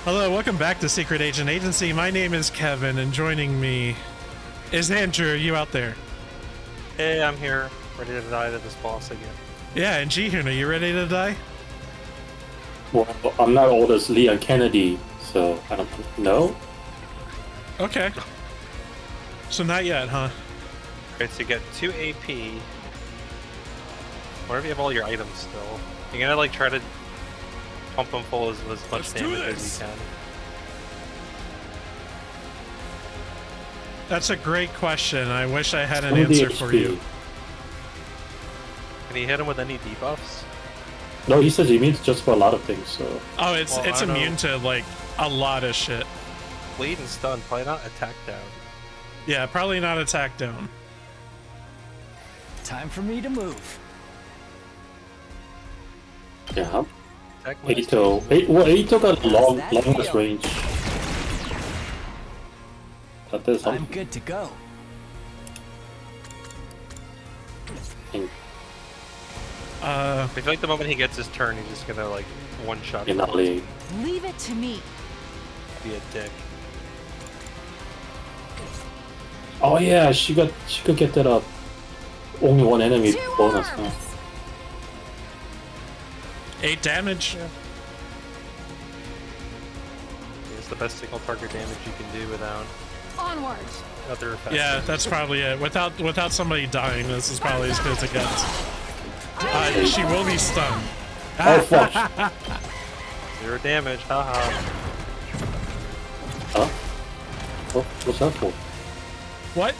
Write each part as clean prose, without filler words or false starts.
Hello, welcome back to Secret Agent Agency. My name is Kevin, and joining me is Andrew. Are you out there? Hey, I'm here, ready to die to this boss again. Yeah, and Jihun, are you ready to die? Well, I'm not old as Leon Kennedy, so I don't know. Okay. So not yet, huh? Alright, so you get 2 AP. What if you have all your items still? You're gonna like try to pump them full as much damage as you can. That's a great question. I wish I had an answer for you. Can you hit him with any debuffs? No, he says he means just for a lot of things, so... Oh, it's immune to, like, a lot of shit. Bleed and stun, probably not attack down. Yeah, probably not attack down. Time for me to move. Yeah. Attack Well, Eito got longest range. That is I'm something. good to go. I feel like the moment he gets his turn, he's just gonna like one-shot. Leave. Leave it to me. Be a dick. Oh yeah, she could get that only one enemy bonus. Huh? 8 damage. Yeah. It's the best single target damage you can do without Onward. other effects. Yeah, that's probably it. Without somebody dying, this is probably as good as it gets. She will be stunned. Oh fuck! 0 damage, haha. Huh? Oh, what's that for? What?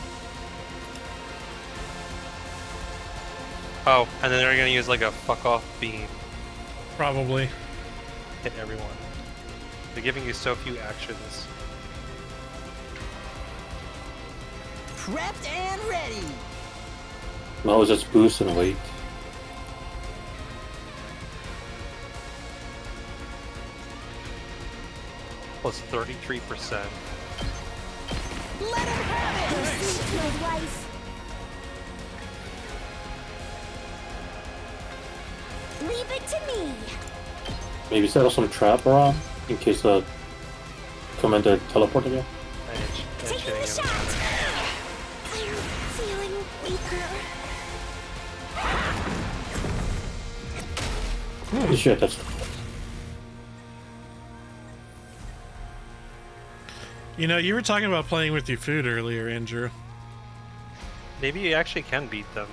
Oh, and then they're gonna use like a fuck off beam. Probably. Hit everyone. They're giving you so few actions. Prepped and ready. No, it's just boost and weight. Plus 33%. Let him have it. Proceed to advice. Leave it to me. Maybe set up some trap around in case the commander teleport again. Taking the shot. I'm feeling weaker. Holy shit, that's... You know, you were talking about playing with your food earlier, Andrew. Maybe you actually can beat them.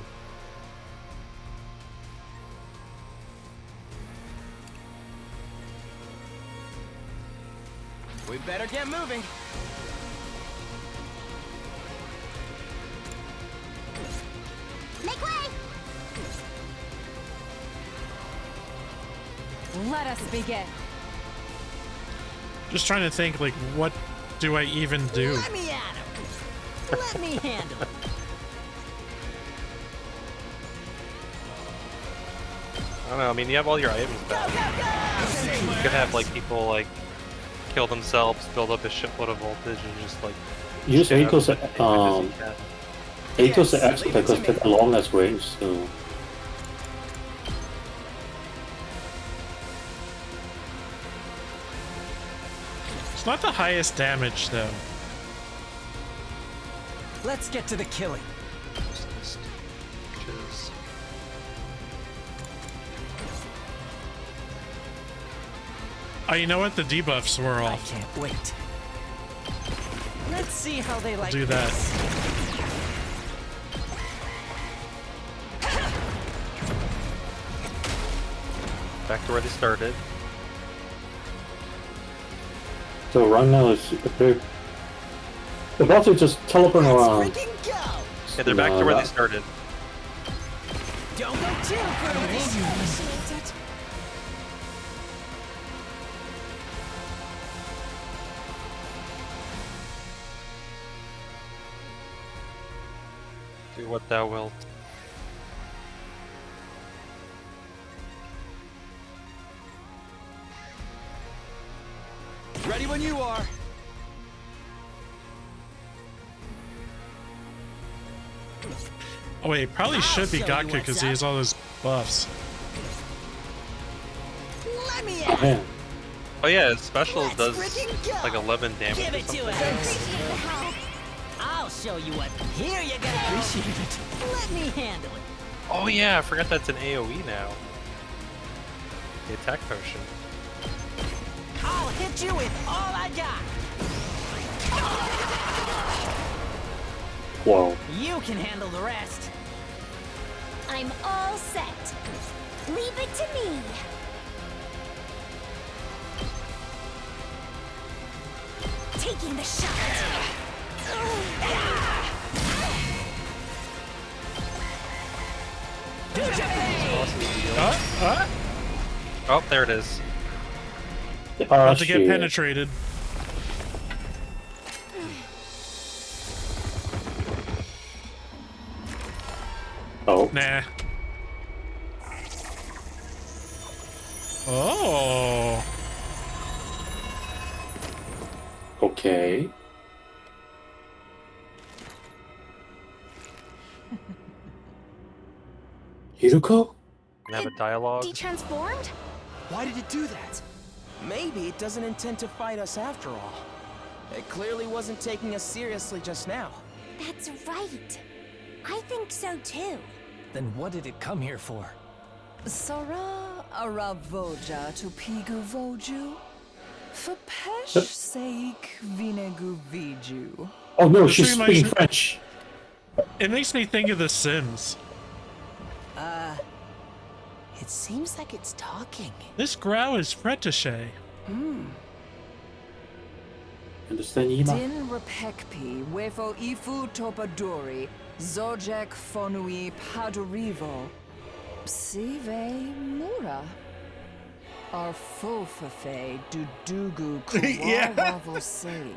We better get moving. Make way. Let us begin. Just trying to think, like, what do I even do? Let me at him. Let me handle him. I don't know, I mean, you have all your items back. You could have, like, people, like, kill themselves, build up a shitload of voltage, and just, like... Use shit out Eito's, as many damages as you can. Eito's X because it's a longest range, so... It's not the highest damage, though. Let's get to the killing. Which is... Oh, you know what? The debuffs were I off. can't wait. Let's see how they like Do that. this. Back to where they started. So right now it's... They're about to just teleport around. Freaking go! Yeah, they're back to where they started. Don't go too fast. Do what thou wilt. Ready when you are. Oh wait, probably should be Gaku because he has all those buffs. Let me Oh, at man. Oh yeah, his special Let's does freaking go. like 11 damage Give or it to something. us. Appreciate the help. I'll show you what. Here you go. Appreciate it. Let me handle it. Oh yeah, I forgot that's an AoE now. The attack potion. I'll hit you with all I got. Whoa. You can handle the rest. I'm all set. Leave it to me. Taking the shot. Oh, there it is. About to get shit. penetrated. Oh. Nah. Oh. Okay. Hiruko? And have a dialogue. Detransformed? Why did it do that? Maybe it doesn't intend to fight us after all. It clearly wasn't taking us seriously just now. That's right. I think so too. Then what did it come here for? Sara aravoja to pigu voju. For pesh sake vinegu viju. Oh no, This she's reminds speaking me- French. It makes me think of The Sims. It seems like it's talking. This growl is Fretishay. Understand, Ima? Din repekpi wefo ifu topadori. Zojek fonui padurivo. Psive mura. Arfofafe dudugu Yeah. kuawavose.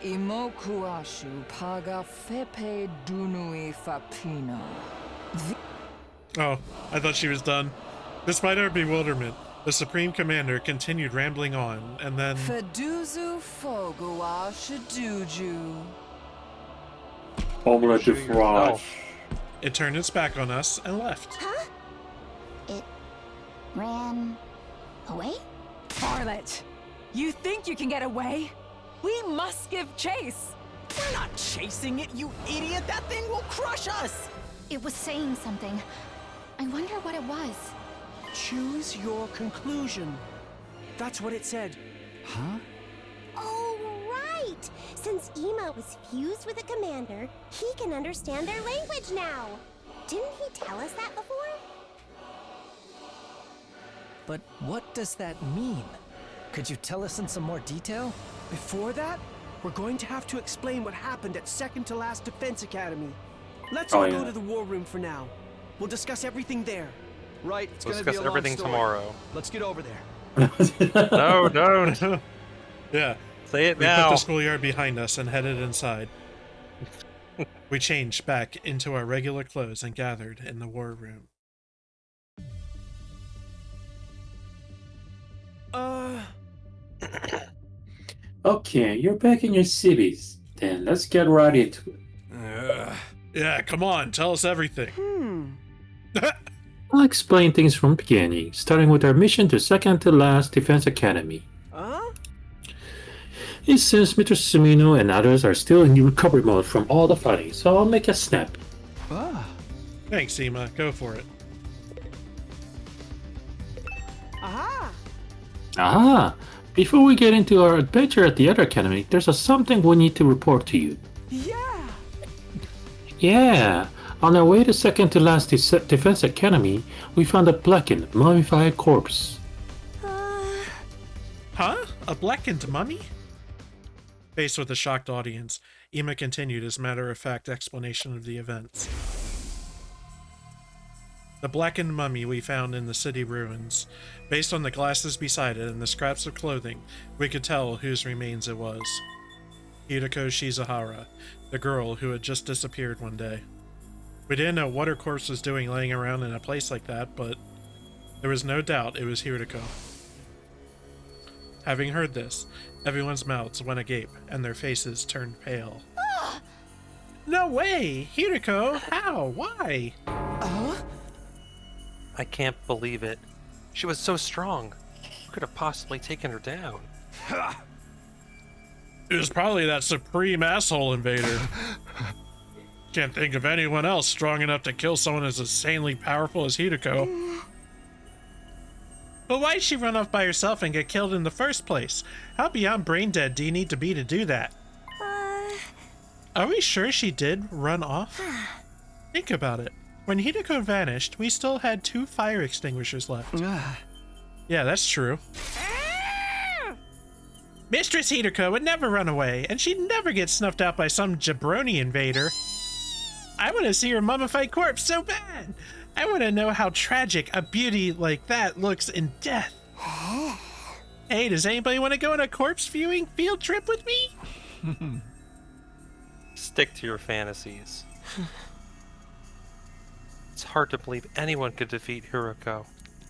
Imokuashu paga fepe dunui fapina. Oh, I thought she was done. Despite our bewilderment, the Supreme Commander continued rambling on, and then... Feduzu fogua shaduju. Omelette de Shoot frog. yourself. It turned its back on us and left. Huh? It ran away? Varlet, you think you can get away? We must give chase. We're not chasing it, you idiot! That thing will crush us! It was saying something. I wonder what it was. Choose your conclusion. That's what it said. Oh, right! Since Ema was fused with a commander, he can understand their language now. Didn't he tell us that before? But what does that mean? Could you tell us in some more detail? Before that, we're going to have to explain what happened at second to last Defense Academy. Let's all go to the war room for now. We'll discuss everything there. Right, it's We'll gonna be discuss a long everything story. tomorrow. Let's get over there. No, no. Yeah, Say it we put now. the schoolyard behind us and headed inside. We changed back into our regular clothes and gathered in the war room. Okay, you're back in your cities. Then let's get right into it. Yeah, come on, tell us everything. I'll explain things from the beginning, starting with our mission to second to last Defense Academy. Huh? It seems Mr. Sumino and others are still in recovery mode from all the fighting, so I'll make a snap. Thanks, Ema. Go for it. Aha! Ah, before we get into our adventure at the other academy, there's something we need to report to you. Yeah! Yeah, on our way to second to last Defense Academy, we found a blackened, mummified corpse. Huh? A blackened mummy? Faced with a shocked audience, Ema continued his matter-of-fact explanation of the events. The blackened mummy we found in the city ruins. Based on the glasses beside it and the scraps of clothing, we could tell whose remains it was. Hideko Shizahara, the girl who had just disappeared one day. We didn't know what her corpse was doing laying around in a place like that, but there was no doubt it was Hideko. Having heard this, everyone's mouths went agape and their faces turned pale. No way! Hideko! How? Why? I can't believe it. She was so strong. could have possibly taken her down? It was probably that supreme asshole invader. Can't think of anyone else strong enough to kill someone as insanely powerful as Hideko. But why'd she run off by herself and get killed in the first place? How beyond brain dead do you need to be to do that? Are we sure she did run off? Think about it. When Hideko vanished, we still had 2 fire extinguishers left. Yeah, that's true. Mistress Hideko would never run away, and she'd never get snuffed out by some jabroni invader. I want to see her mummified corpse so bad. I want to know how tragic a beauty like that looks in death. Hey, does anybody want to go on a corpse viewing field trip with me? Stick to your fantasies. It's hard to believe anyone could defeat Hiroko,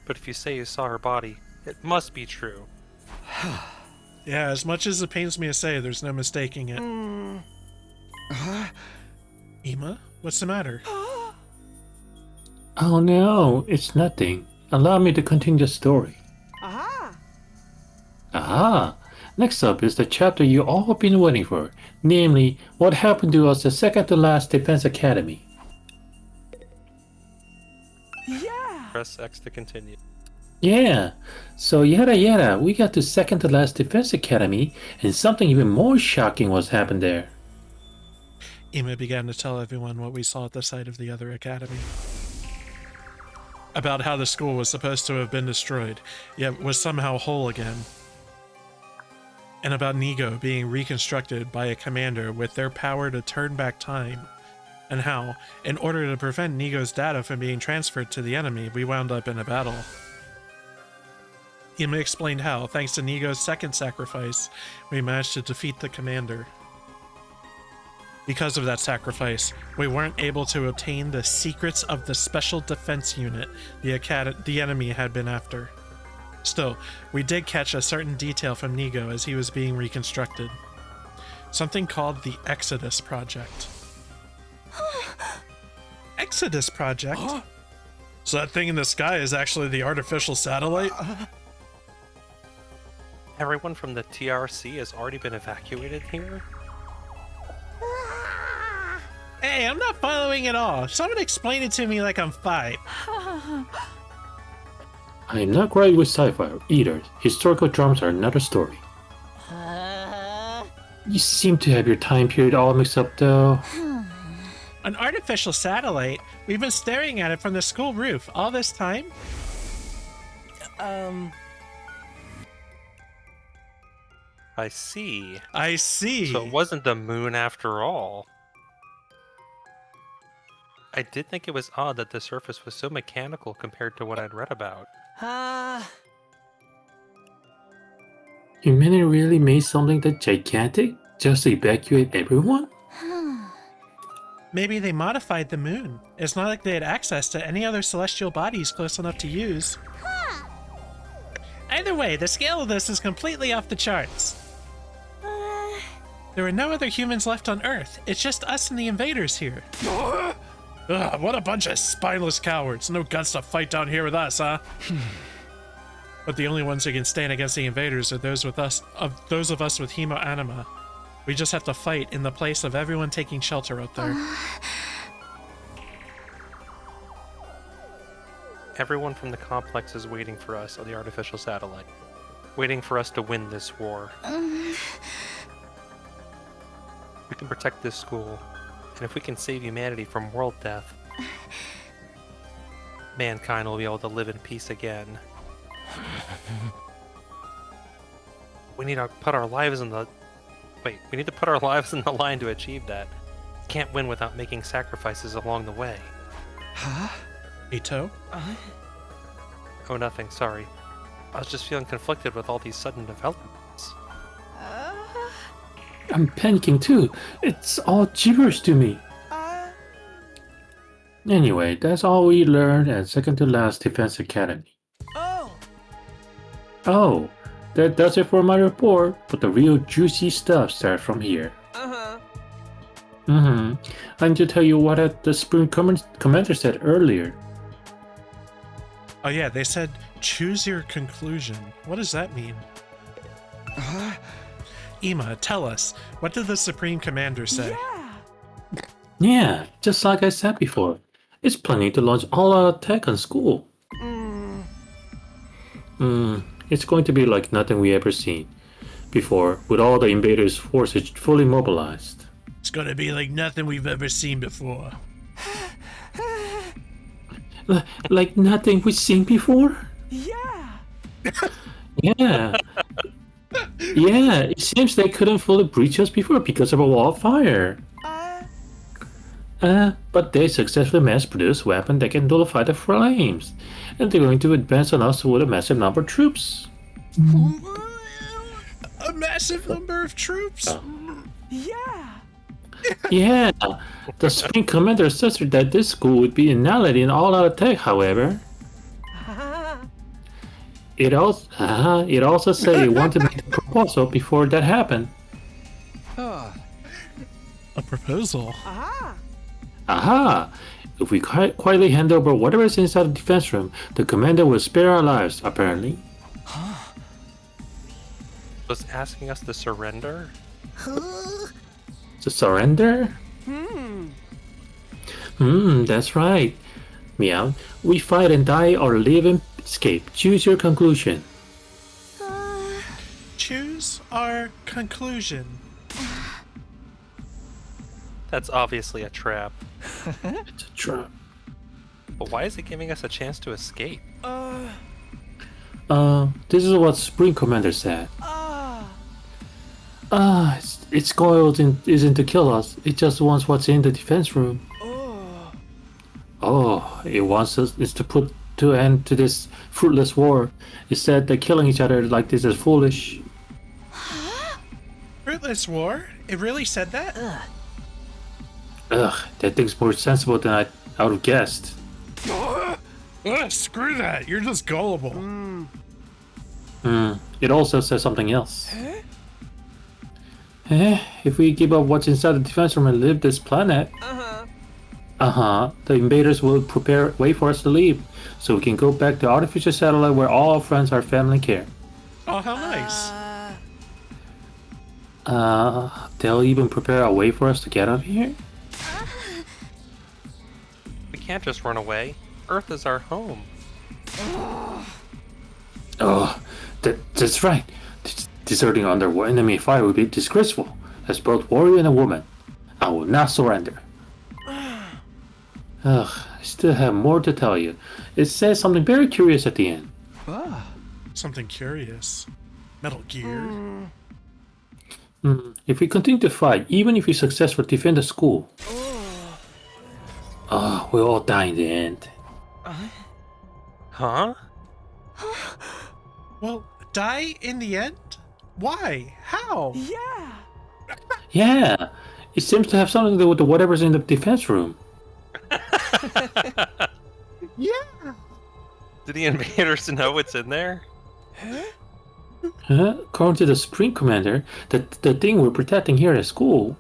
but if you say you saw her body, it must be true. Yeah, as much as it pains me to say, there's no mistaking it. Ima, what's the matter? Oh no, it's nothing. Allow me to continue the story. Aha! Next up is the chapter you all have been waiting for, namely, what happened to us the second to last Defense Academy. Press X to continue. Yeah, so yada, we got to second to last Defense Academy, and something even more shocking was happened there. Ima began to tell everyone what we saw at the site of the other academy. About how the school was supposed to have been destroyed, yet was somehow whole again. And about Nigo being reconstructed by a commander with their power to turn back time. And how, in order to prevent Nigo's data from being transferred to the enemy, we wound up in a battle. Ima explained how, thanks to Nigo's second sacrifice, we managed to defeat the commander. Because of that sacrifice, we weren't able to obtain the secrets of the special defense unit the enemy had been after. Still, we did catch a certain detail from Nigo as he was being reconstructed. Something called the Exodus Project. Exodus Project? So that thing in the sky is actually the artificial satellite? Everyone from the TRC has already been evacuated here? Hey, I'm not following at all. Someone explain it to me like I'm 5. I'm not great with sci-fi either. Historical dramas are another story. You seem to have your time period all mixed up though. An artificial satellite? We've been staring at it from the school roof all this time? I see. I see. So it wasn't the moon after all. I did think it was odd that the surface was so mechanical compared to what I'd read about. Humanity really made something that gigantic just to evacuate everyone? Maybe they modified the moon. It's not like they had access to any other celestial bodies close enough to use. Either way, the scale of this is completely off the charts. There are no other humans left on Earth. It's just us and the invaders here. Ugh, what a bunch of spineless cowards. No guts to fight down here with us, huh? But the only ones who can stand against the invaders are those of us with Hemo Anima. We just have to fight in the place of everyone taking shelter out there. Everyone from the complex is waiting for us on the artificial satellite. Waiting for us to win this war. We can protect this school, and if we can save humanity from world death, mankind will be able to live in peace again. We need to put our lives in the... Wait, we need to put our lives in the line to achieve that. Can't win without making sacrifices along the way. Ito? Oh, nothing, sorry. I was just feeling conflicted with all these sudden developments. I'm panicking too. It's all gibberish to me. Anyway, that's all we learned at second to last Defense Academy. Oh, that does it for my report, but the real juicy stuff starts from here. I need to tell you what the Spoon commander said earlier. Oh yeah, they said Choose your conclusion. What does that mean? Ima, tell us, what did the Supreme Commander say? Yeah. Yeah, just like I said before. It's planning to launch all-out attack on school. It's going to be like nothing we ever seen before, with all the invaders' forces fully mobilized. It's gonna be like nothing we've ever seen before. Like nothing we've seen before? Yeah. Yeah. Yeah, it seems they couldn't fully breach us before because of a wall of fire. But they successfully mass-produced a weapon that can nullify the flames, and they're going to advance on us with a massive number of troops. A massive number of troops? Yeah. Yeah, the Supreme Commander says that this school would be annihilated in all-out attack, however. It also said it wanted to make a proposal before that happened. A proposal? Aha! If we quietly hand over whatever's inside the defense room, the commander will spare our lives, apparently. Was asking us to surrender? To surrender? That's right. Meow. We fight and die or live and escape. Choose your conclusion. Choose our conclusion. That's obviously a trap. It's a trap. But why is it giving us a chance to escape? This is what Supreme Commander said. Its goal isn't to kill us. It just wants what's in the defense room. It wants us is to put to end to this fruitless war. It said that killing each other like this is foolish. Fruitless war? It really said that? That thing's more sensible than I would have guessed. Screw that. You're just gullible. It also says something else. If we give up what's inside the defense room and leave this planet, the invaders will wait for us to leave, so we can go back to the artificial satellite where all our friends, our family care. Oh, how nice. They'll even prepare a way for us to get out of here? We can't just run away. Earth is our home. That's right. Deserting under enemy fire would be disgraceful. As both warrior and a woman, I will not surrender. I still have more to tell you. It says something very curious at the end. Something curious. Metal Gear. If we continue to fight, even if we successfully defend the school, we'll all die in the end. Huh? Well, die in the end? Why? How? Yeah, it seems to have something to do with whatever's in the defense room. Yeah. Do the invaders know what's in there? According to the Supreme Commander, the thing we're protecting here at school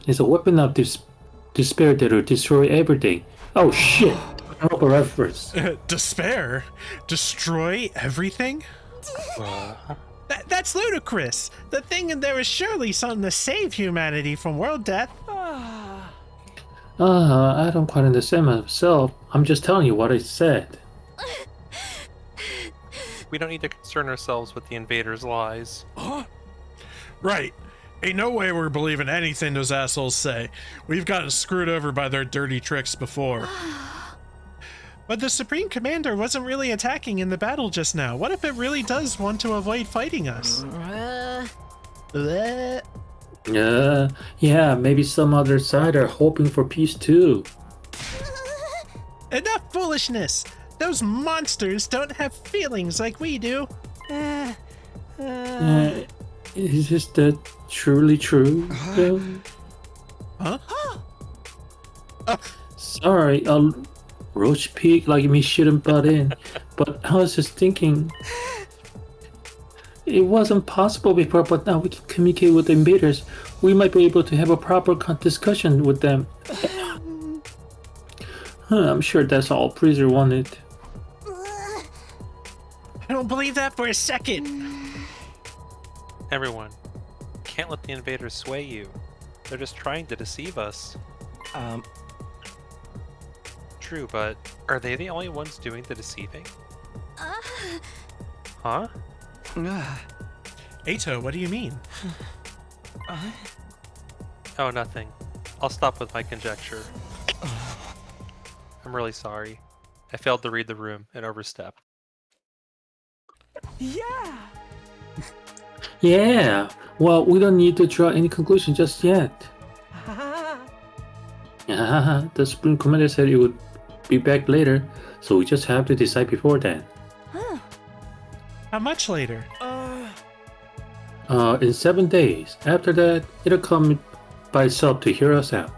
is a weapon of despair that will destroy everything. Oh shit! Proper reference. Despair? Destroy everything? That's ludicrous! The thing in there is surely something to save humanity from world death. I don't quite understand myself. I'm just telling you what I said. We don't need to concern ourselves with the invaders' lies. Right. Ain't no way we're believing anything those assholes say. We've gotten screwed over by their dirty tricks before. But the Supreme Commander wasn't really attacking in the battle just now. What if it really does want to avoid fighting us? Yeah, maybe some other side are hoping for peace too. Enough foolishness! Those monsters don't have feelings like we do. Is that truly true? Huh? Sorry, roach pig like me shouldn't butt in, but I was just thinking it wasn't possible before, but now we can communicate with the invaders. We might be able to have a proper discussion with them. I'm sure that's all Freezer wanted. don't believe that for a second. Everyone, can't let the invaders sway you. They're just trying to deceive us. True, but are they the only ones doing the deceiving? Huh? Ato, what do you mean? Oh, nothing. I'll stop with my conjecture. I'm really sorry. I failed to read the room and overstepped. Yeah! Yeah. Well, we don't need to draw any conclusion just yet. The Supreme Commander said he would be back later, so we just have to decide before then. How much later? In 7 days. After that, it'll come by itself to hear us out.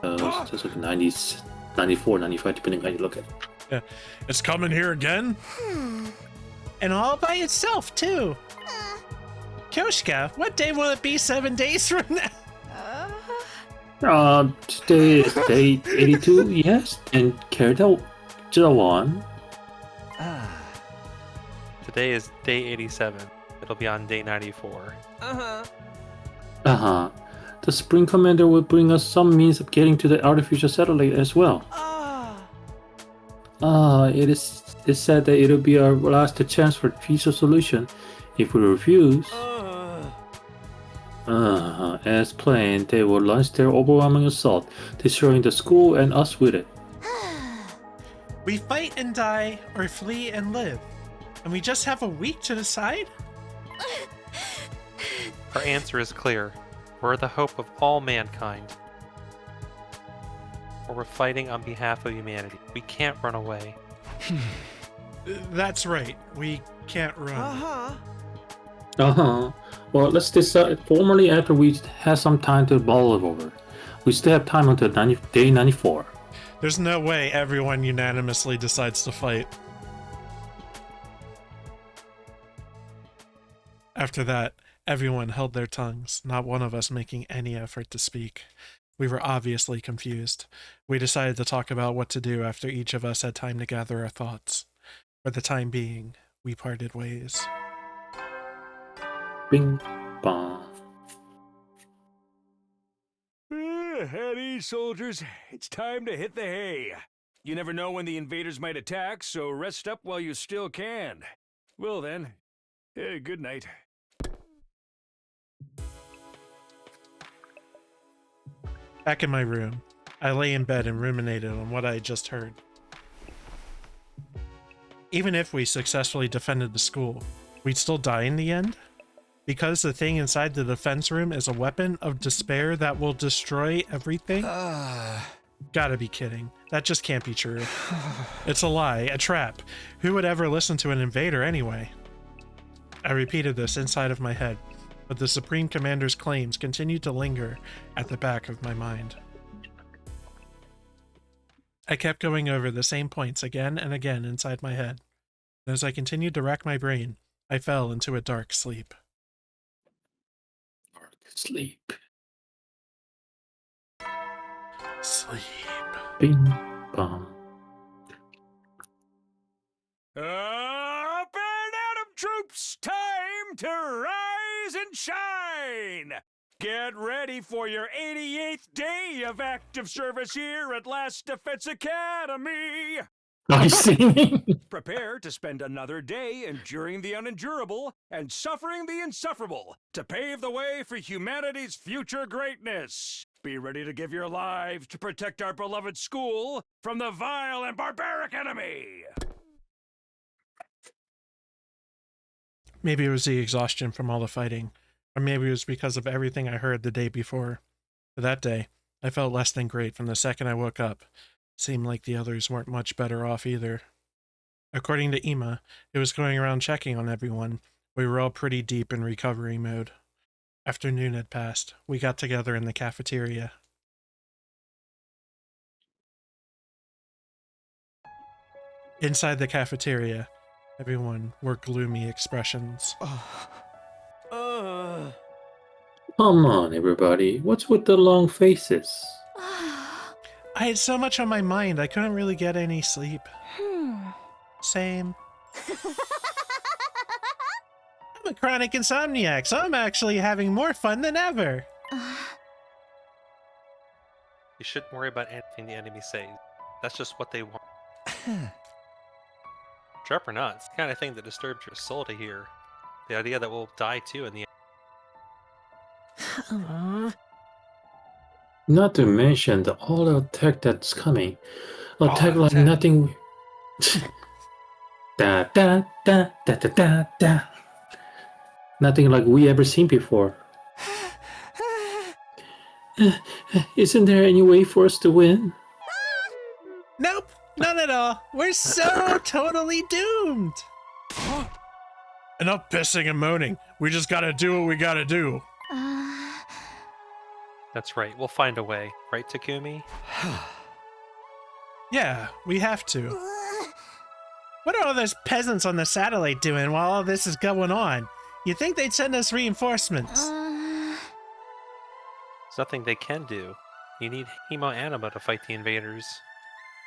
It's just like 90, 94, 95, depending on how you look at it. Yeah. It's coming here again? And all by itself, too. Kyoshka, what day will it be 7 days from now? Today is day 82, yes, and Kerda Jawan. Today is day 87. It'll be on day 94. The Spring Commander will bring us some means of getting to the artificial satellite as well. It's said that it'll be our last chance for peaceful solution. If we refuse, as planned, they will launch their overwhelming assault, destroying the school and us with it. We fight and die, or flee and live. And we just have a week to decide? Our answer is clear. We're the hope of all mankind. We're fighting on behalf of humanity. We can't run away. That's right. We can't run. Well, let's decide formally after we have some time to mull it over. We still have time until day 94. There's no way everyone unanimously decides to fight. After that, everyone held their tongues, not one of us making any effort to speak. We were obviously confused. We decided to talk about what to do after each of us had time to gather our thoughts. For the time being, we parted ways. Bing bong. At ease, soldiers. It's time to hit the hay. You never know when the invaders might attack, so rest up while you still can. Well then, good night. Back in my room, I lay in bed and ruminated on what I had just heard. Even if we successfully defended the school, we'd still die in the end? Because the thing inside the defense room is a weapon of despair that will destroy everything? Gotta be kidding. That just can't be true. It's a lie, a trap. Who would ever listen to an invader anyway? I repeated this inside of my head, but the Supreme Commander's claims continued to linger at the back of my mind. I kept going over the same points again and again inside my head, and as I continued to rack my brain, I fell into a dark sleep. Sleep. Sleep. Bing bong. Up and atom troops! Time to rise and shine! Get ready for your 88th day of active service here at Last Defense Academy! Are you singing? Prepare to spend another day enduring the unendurable and suffering the insufferable to pave the way for humanity's future greatness. Be ready to give your lives to protect our beloved school from the vile and barbaric enemy. Maybe it was the exhaustion from all the fighting, or maybe it was because of everything I heard the day before. But that day, I felt less than great from the second I woke up. Seemed like the others weren't much better off either. According to Ima, who was going around checking on everyone, we were all pretty deep in recovery mode. Afternoon had passed. We got together in the cafeteria. Inside the cafeteria, everyone wore gloomy expressions. Come on, everybody. What's with the long faces? I had so much on my mind, I couldn't really get any sleep. Same. chronic insomniac, so I'm actually having more fun than ever. You shouldn't worry about anything the enemy says. That's just what they want. Sharp or not, it's the kind of thing that disturbs your soul to hear. The idea that we'll die too in the end. Not to mention the all-out tech that's coming. A tech like nothing. Da da da da da da da. Nothing like we ever seen before. Isn't there any way for us to win? Nope, none at all. We're so totally doomed. Enough pissing and moaning. We just gotta do what we gotta do. That's right, we'll find a way. Right, Takumi? Yeah, we have to. What are all those peasants on the satellite doing while all this is going on? You'd think they'd send us reinforcements. There's nothing they can do. You need Hemo-Anima to fight the invaders.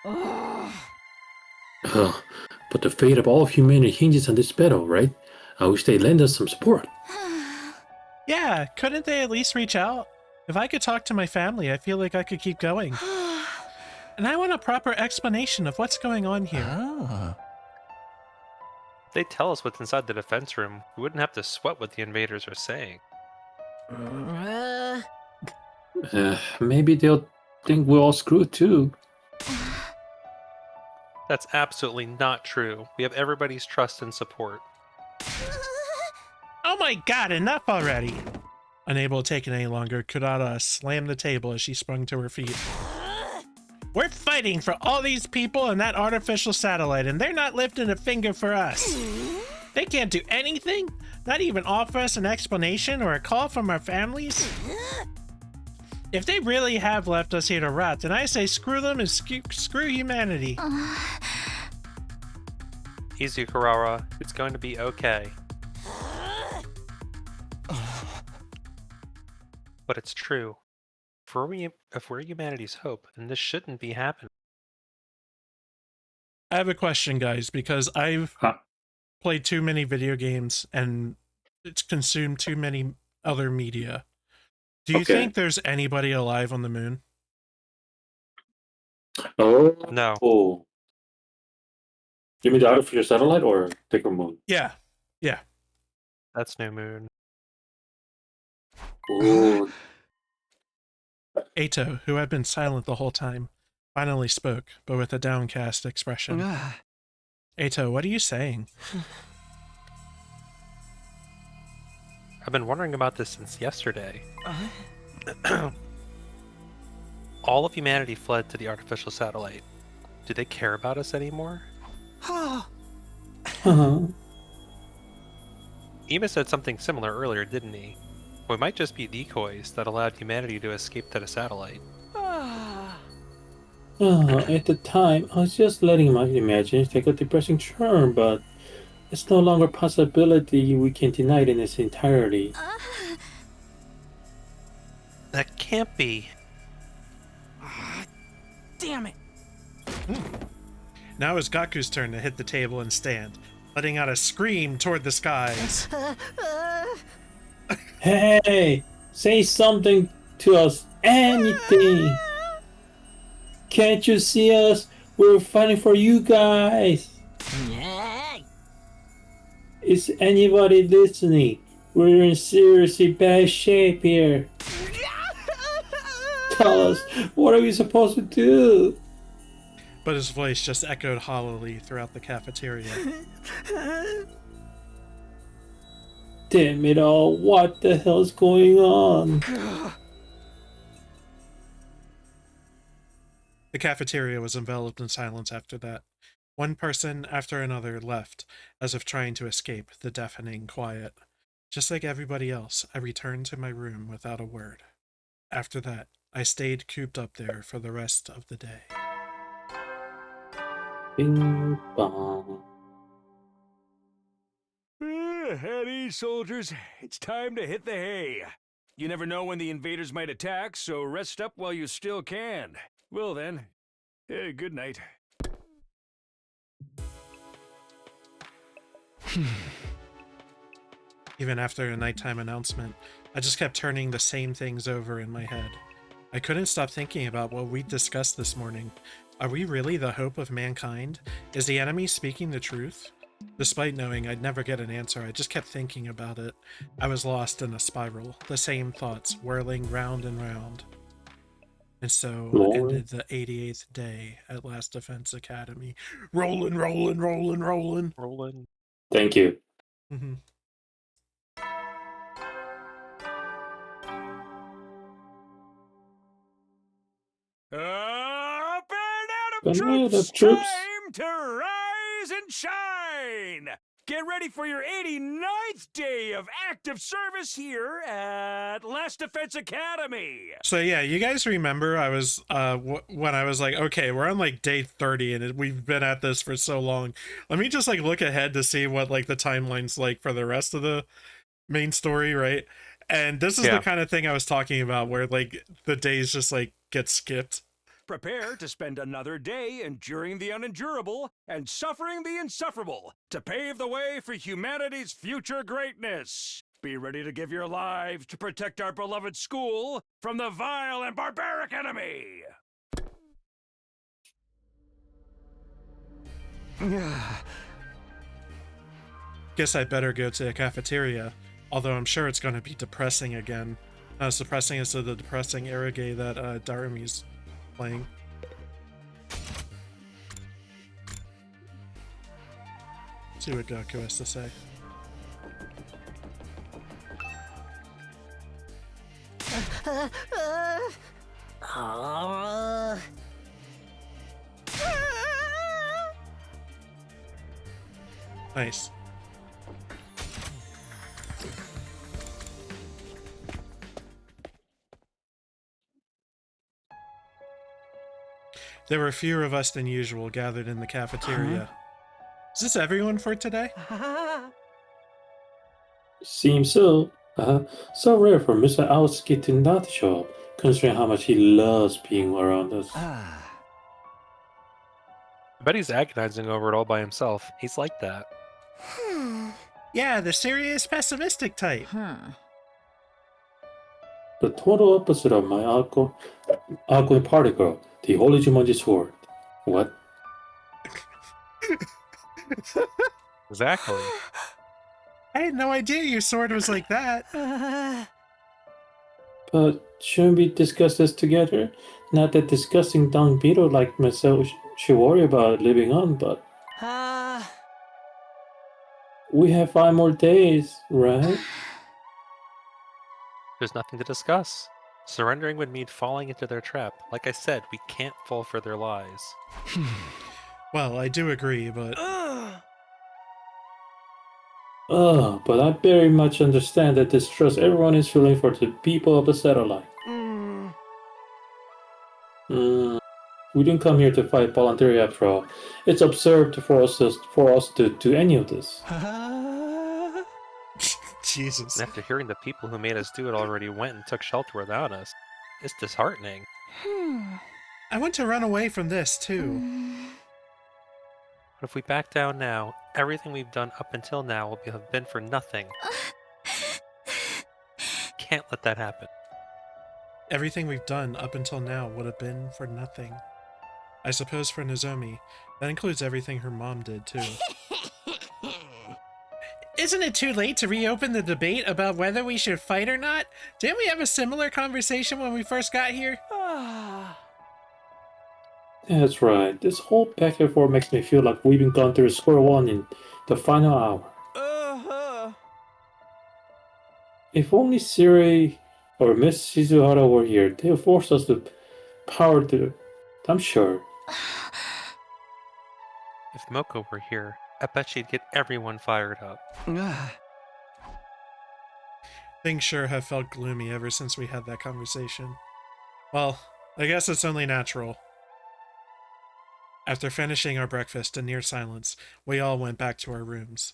But the fate of all of humanity hinges on this battle, right? I wish they'd lend us some support. Yeah, couldn't they at least reach out? If I could talk to my family, I feel like I could keep going. And I want a proper explanation of what's going on here. If they tell us what's inside the defense room, we wouldn't have to sweat what the invaders are saying. Maybe they'll think we're all screwed too. That's absolutely not true. We have everybody's trust and support. Oh my god, enough already! Unable to take it any longer, Kurata slammed the table as she sprung to her feet. We're fighting for all these people and that artificial satellite, and they're not lifting a finger for us. They can't do anything? Not even offer us an explanation or a call from our families? If they really have left us here to rot, then I say screw them and screw humanity. Easy, Kurara. It's going to be okay. But it's true. If we're humanity's hope, then this shouldn't be happening. I have a question, guys, because I've played too many video games and it's consumed too many other media. Do you think there's anybody alive on the moon? Oh. No. Oh. You mean the artificial satellite or Ticker Moon? Yeah. Yeah. That's New Moon. Oh. Ato, who had been silent the whole time, finally spoke, but with a downcast expression. Ato, what are you saying? I've been wondering about this since yesterday. All of humanity fled to the artificial satellite. Do they care about us anymore? Ema said something similar earlier, didn't he? We might just be decoys that allowed humanity to escape to the satellite. At the time, I was just letting my imagination take a depressing turn, but it's no longer a possibility we can deny it in its entirety. That can't be. Damn it! Now it's Gaku's turn to hit the table and stand, letting out a scream toward the skies. Hey! Say something to us! Anything! Can't you see us? We're fighting for you guys! Is anybody listening? We're in seriously bad shape here. Tell us, what are we supposed to do? But his voice just echoed hollowly throughout the cafeteria. Damn it all, what the hell's going on? The cafeteria was enveloped in silence after that. One person after another left, as if trying to escape the deafening quiet. Just like everybody else, I returned to my room without a word. After that, I stayed cooped up there for the rest of the day. Bing bong. At ease, soldiers. It's time to hit the hay. You never know when the invaders might attack, so rest up while you still can. Well then, good night. Even after a nighttime announcement, I just kept turning the same things over in my head. I couldn't stop thinking about what we discussed this morning. Are we really the hope of mankind? Is the enemy speaking the truth? Despite knowing I'd never get an answer, I just kept thinking about it. I was lost in a spiral, the same thoughts whirling round and round. And so ended the 88th day at Last Defense Academy. Rolling. Thank you. Mm-hmm. Up and out of Banana troops! troops. Time to rise and shine! Get ready for your 89th day of active service here at Last Defense Academy! So yeah, you guys remember I was, when I was like, okay, we're on like day 30 and we've been at this for so long. Let me just like look ahead to see what like the timeline's like for the rest of the main story, right? And this is the kind of thing I was talking about where like the days just like get skipped. Prepare to spend another day enduring the unendurable and suffering the insufferable to pave the way for humanity's future greatness. Be ready to give your lives to protect our beloved school from the vile and barbaric enemy. Guess I better go to the cafeteria, although I'm sure it's going to be depressing again. Not as depressing as the depressing Erige that Darumi's playing. See what Gaku has to say. Nice. There were fewer of us than usual gathered in the cafeteria. Is this everyone for today? Seems so. So rare for Mr. Aosuke to not show up, considering how much he loves being around us. I bet he's agonizing over it all by himself. He's like that. Yeah, the serious pessimistic type. The total opposite of my outgoing party girl, the Holy Jumanji sword. What? Exactly. I had no idea your sword was like that. But shouldn't we discuss this together? Not that discussing dung beetle like myself should worry about living on, but... We have 5 more days, right? There's nothing to discuss. Surrendering would mean falling into their trap. Like I said, we can't fall for their lies. Well, I do agree, but... But I very much understand the distrust everyone is feeling for the people of the satellite. We didn't come here to fight voluntarily after all. It's absurd for us to do any of this. Jesus. And after hearing the people who made us do it already went and took shelter without us, it's disheartening. I want to run away from this, too. But if we back down now, everything we've done up until now will have been for nothing. Can't let that happen. Everything we've done up until now would have been for nothing. I suppose for Nozomi, that includes everything her mom did, too. Isn't it too late to reopen the debate about whether we should fight or not? Didn't we have a similar conversation when we first got here? That's right. This whole back and forth makes me feel like we've been gone through square one in the final hour. If only Siri or Miss Shizuhara were here, they would force us to power through. I'm sure. If Moko were here, I bet she'd get everyone fired up. Things sure have felt gloomy ever since we had that conversation. Well, I guess it's only natural. After finishing our breakfast in near silence, we all went back to our rooms.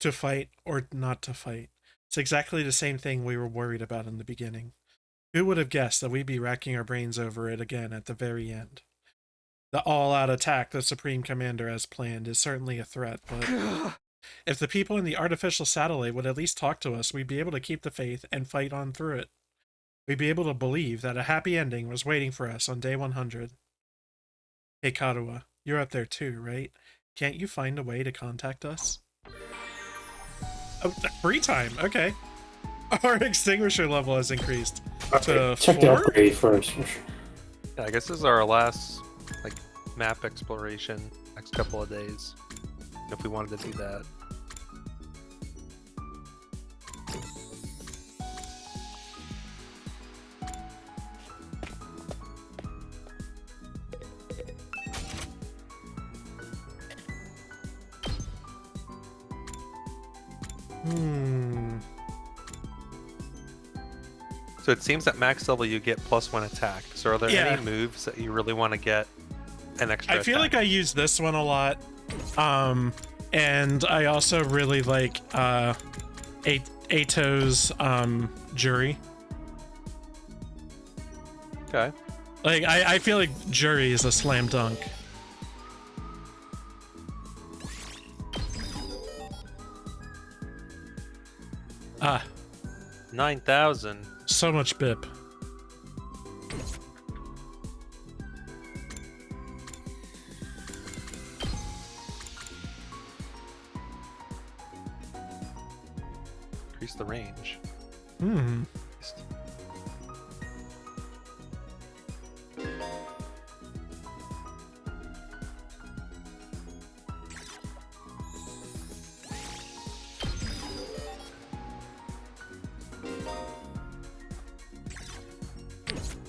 To fight or not to fight. It's exactly the same thing we were worried about in the beginning. Who would have guessed that we'd be racking our brains over it again at the very end? The all-out attack the Supreme Commander has planned is certainly a threat, but if the people in the artificial satellite would at least talk to us, we'd be able to keep the faith and fight on through it. We'd be able to believe that a happy ending was waiting for us on day 100. Hey Karuha, you're up there too, right? Can't you find a way to contact us? Oh, free time, okay. Our extinguisher level has increased to Check 4? the upgrade first. Yeah, I guess this is our last like map exploration next couple of days. If we wanted to do that. So it seems at max level you get +1 attack. So are there any moves that you really want to get an extra I feel like I use this one a lot. And I also really like Ato's Jury. Okay. Like I feel like Jury is a slam dunk. 9,000. So much BIP. Increase the range.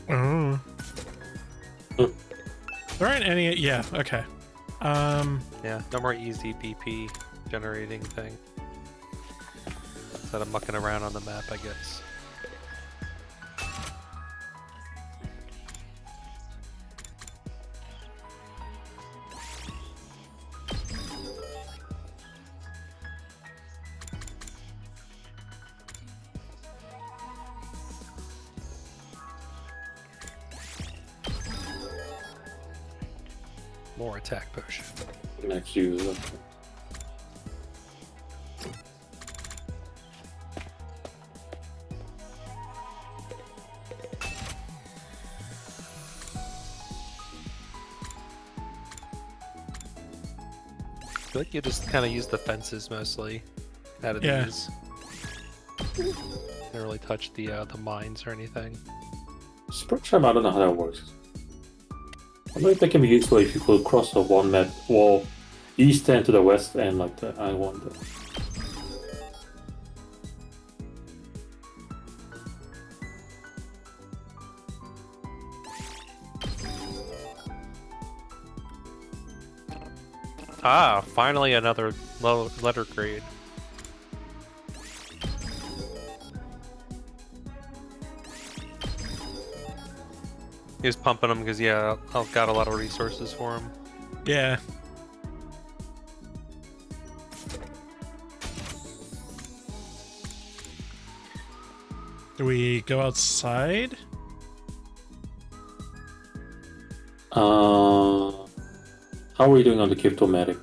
Oh. There aren't any. Yeah. Okay. Yeah. No more easy BP generating thing. Instead of mucking around on the map, I guess. More attack potion. Next user. I feel like you just kind of use the fences mostly out of these. Don't really touch the mines or anything. Spectrum, I don't know how that works. I believe that can be useful if you could cross a one map wall east end to the west end like that. I wonder. Ah, finally another letter grade. He was pumping them because, yeah, I've got a lot of resources for him. Yeah. Do we go outside? How are we doing on the Cryptomatic?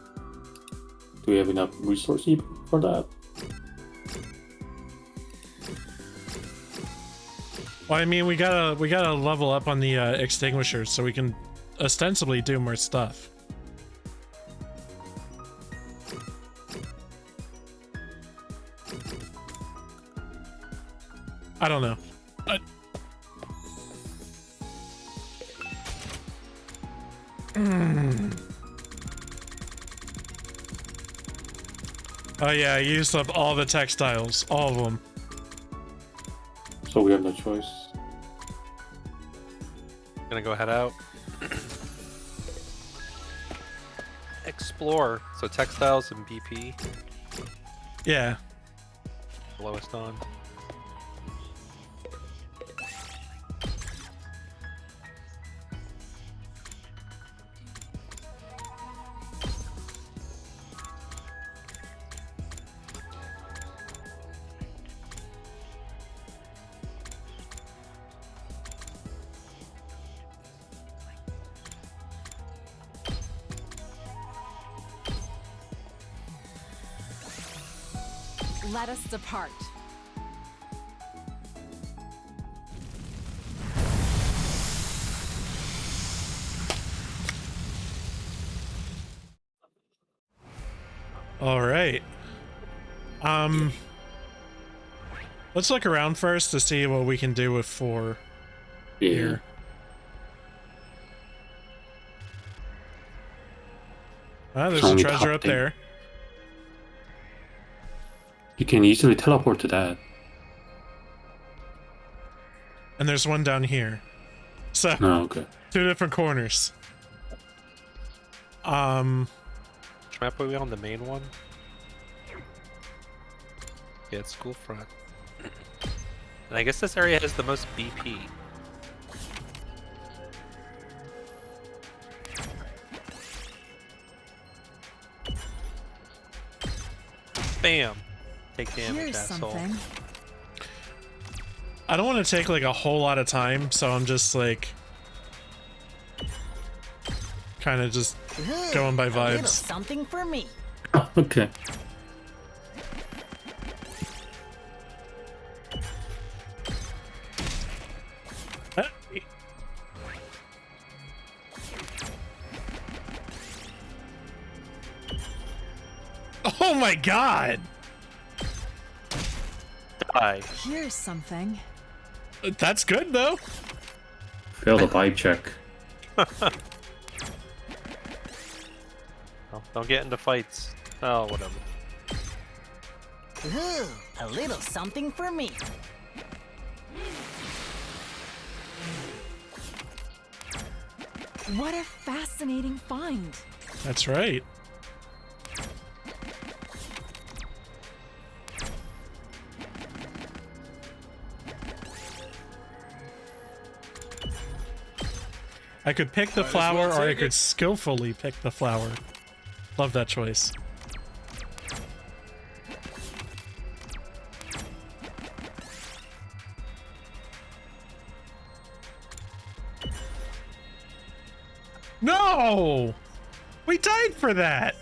Do we have enough resources for that? Well, I mean, we gotta level up on the extinguishers so we can ostensibly do more stuff. I don't know. Oh yeah, I used up all the textiles, all of them. So we have no choice. Gonna go head out. Explore. So textiles and BP. Yeah. Lowest on. let us depart. All right. Let's look around first to see what we can do with 4 here. Ah, there's a Only treasure top up thing. there. You can easily teleport to that. And there's one down here. So, Oh, okay. 2 different corners. Which map are we on? The main one? Yeah, it's school front. And I guess this area has the most BP. Bam! Take damage, Here's asshole. something. I don't want to take like a whole lot of time, so I'm just like kind of just going by A little vibes. something for me. Oh, okay. Oh my god! Die. Here's something. That's good though. Fail the vibe check. Oh, don't get into fights. Oh, whatever. Ooh, a little something for me. What a fascinating find. That's right. I could pick the flower, or I could skillfully pick the flower. Love that choice. No! We died for that!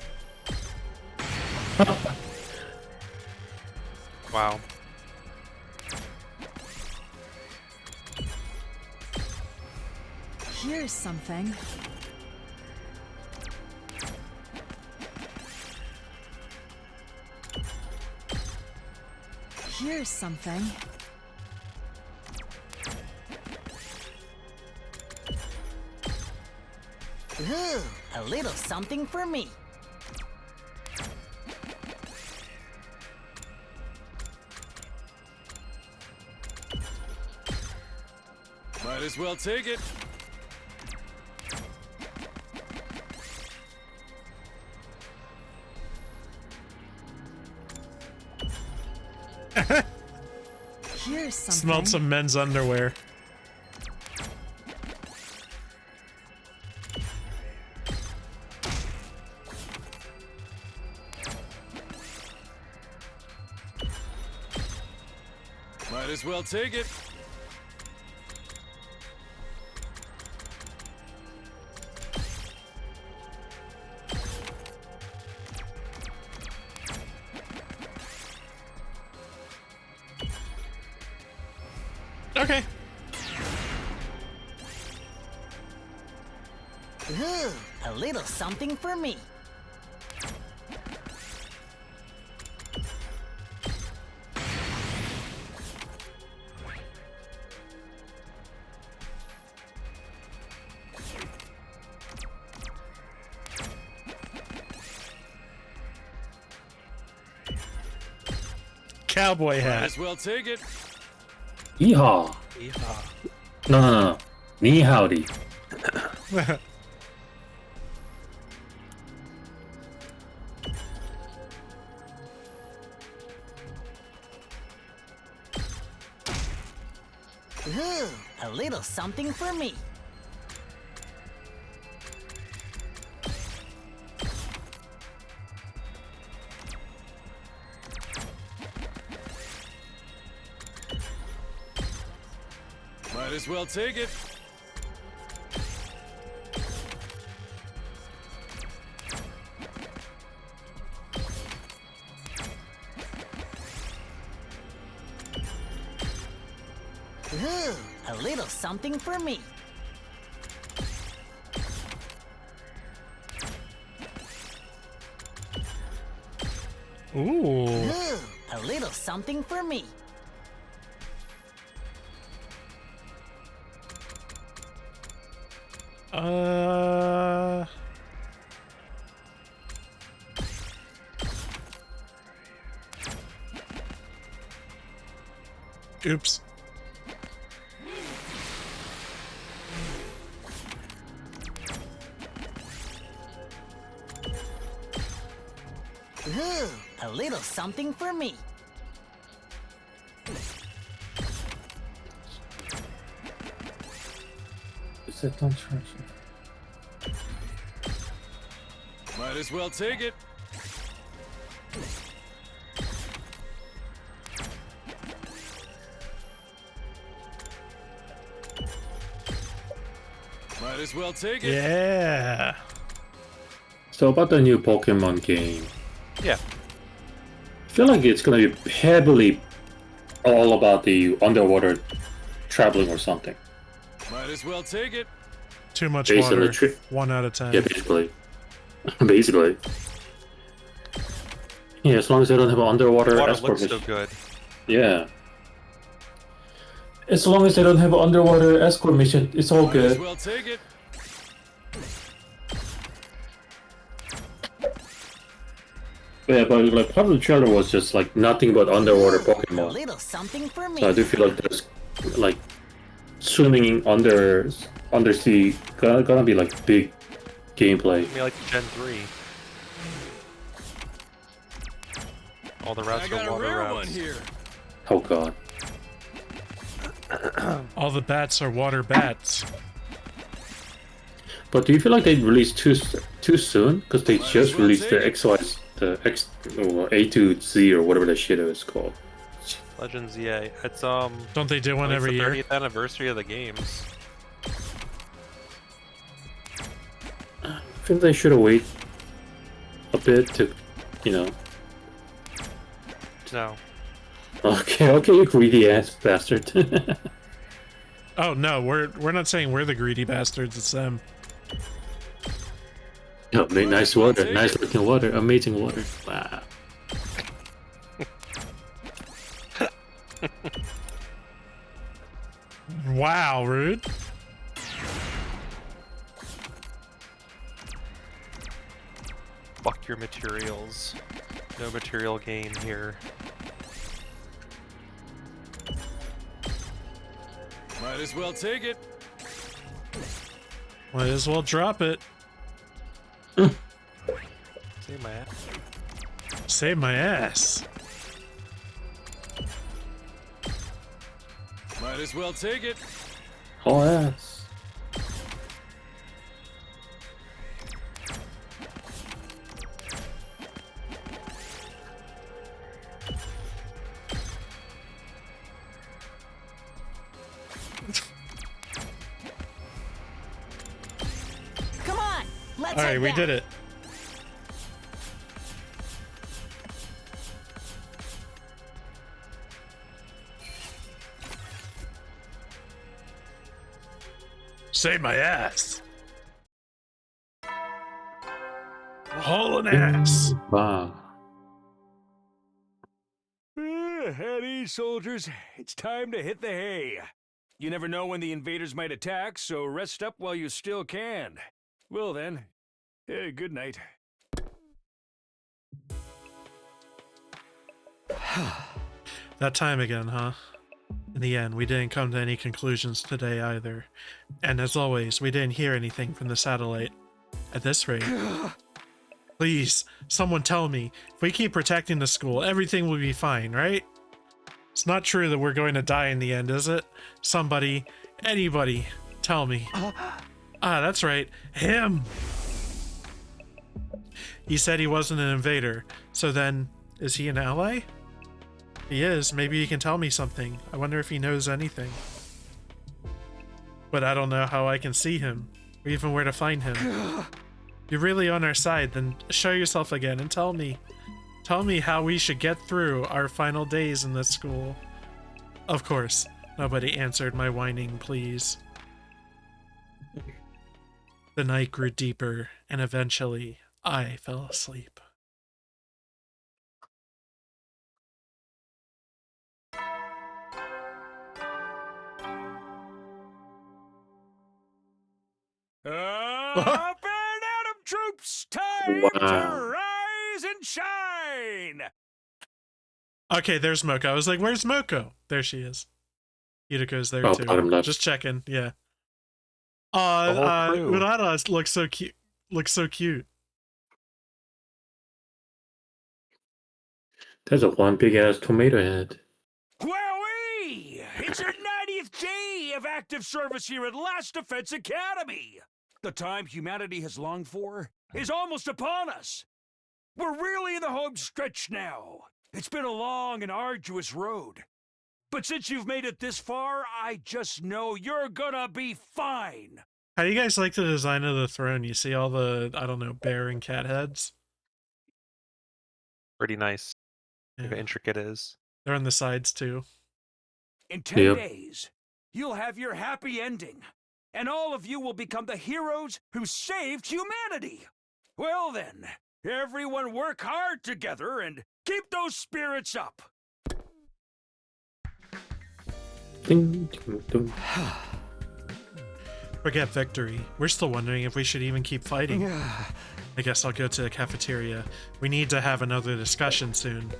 Wow. Here's something. Here's something. Ooh, a little something for me. Might as well take it. Here's something. Smelled some men's underwear. Might as well take it. Okay. Ooh, a little something for me. Cowboy Might hat. as well take it. Yeehaw. Yeehaw. No. Ni howdy. Ooh, a little something for me. Might as well take it. Ooh, a little something for me. Ooh. Ooh, a little something for me. Oops. Ooh, a little something for me. Is that not trash? Might as well take it. Might as well take it. Yeah. So about the new Pokemon game, Yeah. I feel like it's gonna be heavily all about the underwater traveling or something. Might as well take it. Too much Based on the water. 1 out of 10. Yeah, basically. Basically. Yeah, as long as they don't have an underwater Water escort looks so mission. good. Yeah. As long as they don't have an underwater escort mission, it's all Might as good. well take it. Yeah, but like part of the trailer was just like nothing but underwater A Pokemon. little something for me. So I do feel like there's like swimming undersea gonna be like big gameplay. I mean, like Gen 3. All the routes I are got a water rare routes. one here. Oh god. All the bats are water bats. But do you feel like they released too soon? Because they Might as just well released the take XY, the X, or A2Z or whatever that shit is called. Legends EA. It's Don't they do one it's every the year? 30th anniversary of the games. I think they should have waited a bit to, you know. No. Okay, you greedy ass bastard. Oh no, we're not saying we're the greedy bastards. It's them. Oh, nice water, nice looking water, amazing water. Wow. Wow, rude. Fuck your materials. No material gain here. Might as well take it. Might as well drop it. Save my ass. Save my ass. Might as well take it. Oh ass. Come on, let's All right, head we back. did it. Save my ass. Hauling ass. Wow. At ease, soldiers. It's time to hit the hay. You never know when the invaders might attack, so rest up while you still can. Well then, good night. That time again, huh? In the end, we didn't come to any conclusions today either. And as always, we didn't hear anything from the satellite. At this rate, please, someone tell me, if we keep protecting the school, everything will be fine, right? It's not true that we're going to die in the end, is it? Somebody, anybody, tell me. Ah, that's right, him! He said he wasn't an invader, so then, is he an ally? He is, maybe he can tell me something. I wonder if he knows anything. But I don't know how I can see him, or even where to find him. You're really on our side, then show yourself again and tell me. Tell me how we should get through our final days in this school. Of course, Nobody answered my whining pleas. The night grew deeper, and eventually I fell asleep. Up and Atom troops, time to rise and shine! Okay, there's Moko. I was like, where's Moko? There she is. Hidiko's there too. Bottom left. Just checking, yeah. The whole crew. Urara looks so cute. Looks so cute. There's a one big ass tomato head. Wowee! It's our 90th day of active service here at Last Defense Academy! The time humanity has longed for is almost upon us. We're really in the home stretch now. It's been a long and arduous road. But since you've made it this far, I just know you're gonna be fine. How do you guys like the design of the throne? You see all the, I don't know, bear and cat heads? Pretty nice. Yeah. Look how intricate it is. They're on the sides too. In 10 days, you'll have your happy ending. And all of you will become the heroes who saved humanity. Well then, everyone work hard together and keep those spirits up. Ding, ding, ding. Forget victory. We're still wondering if we should even keep fighting. I guess I'll go to the cafeteria. We need to have another discussion soon.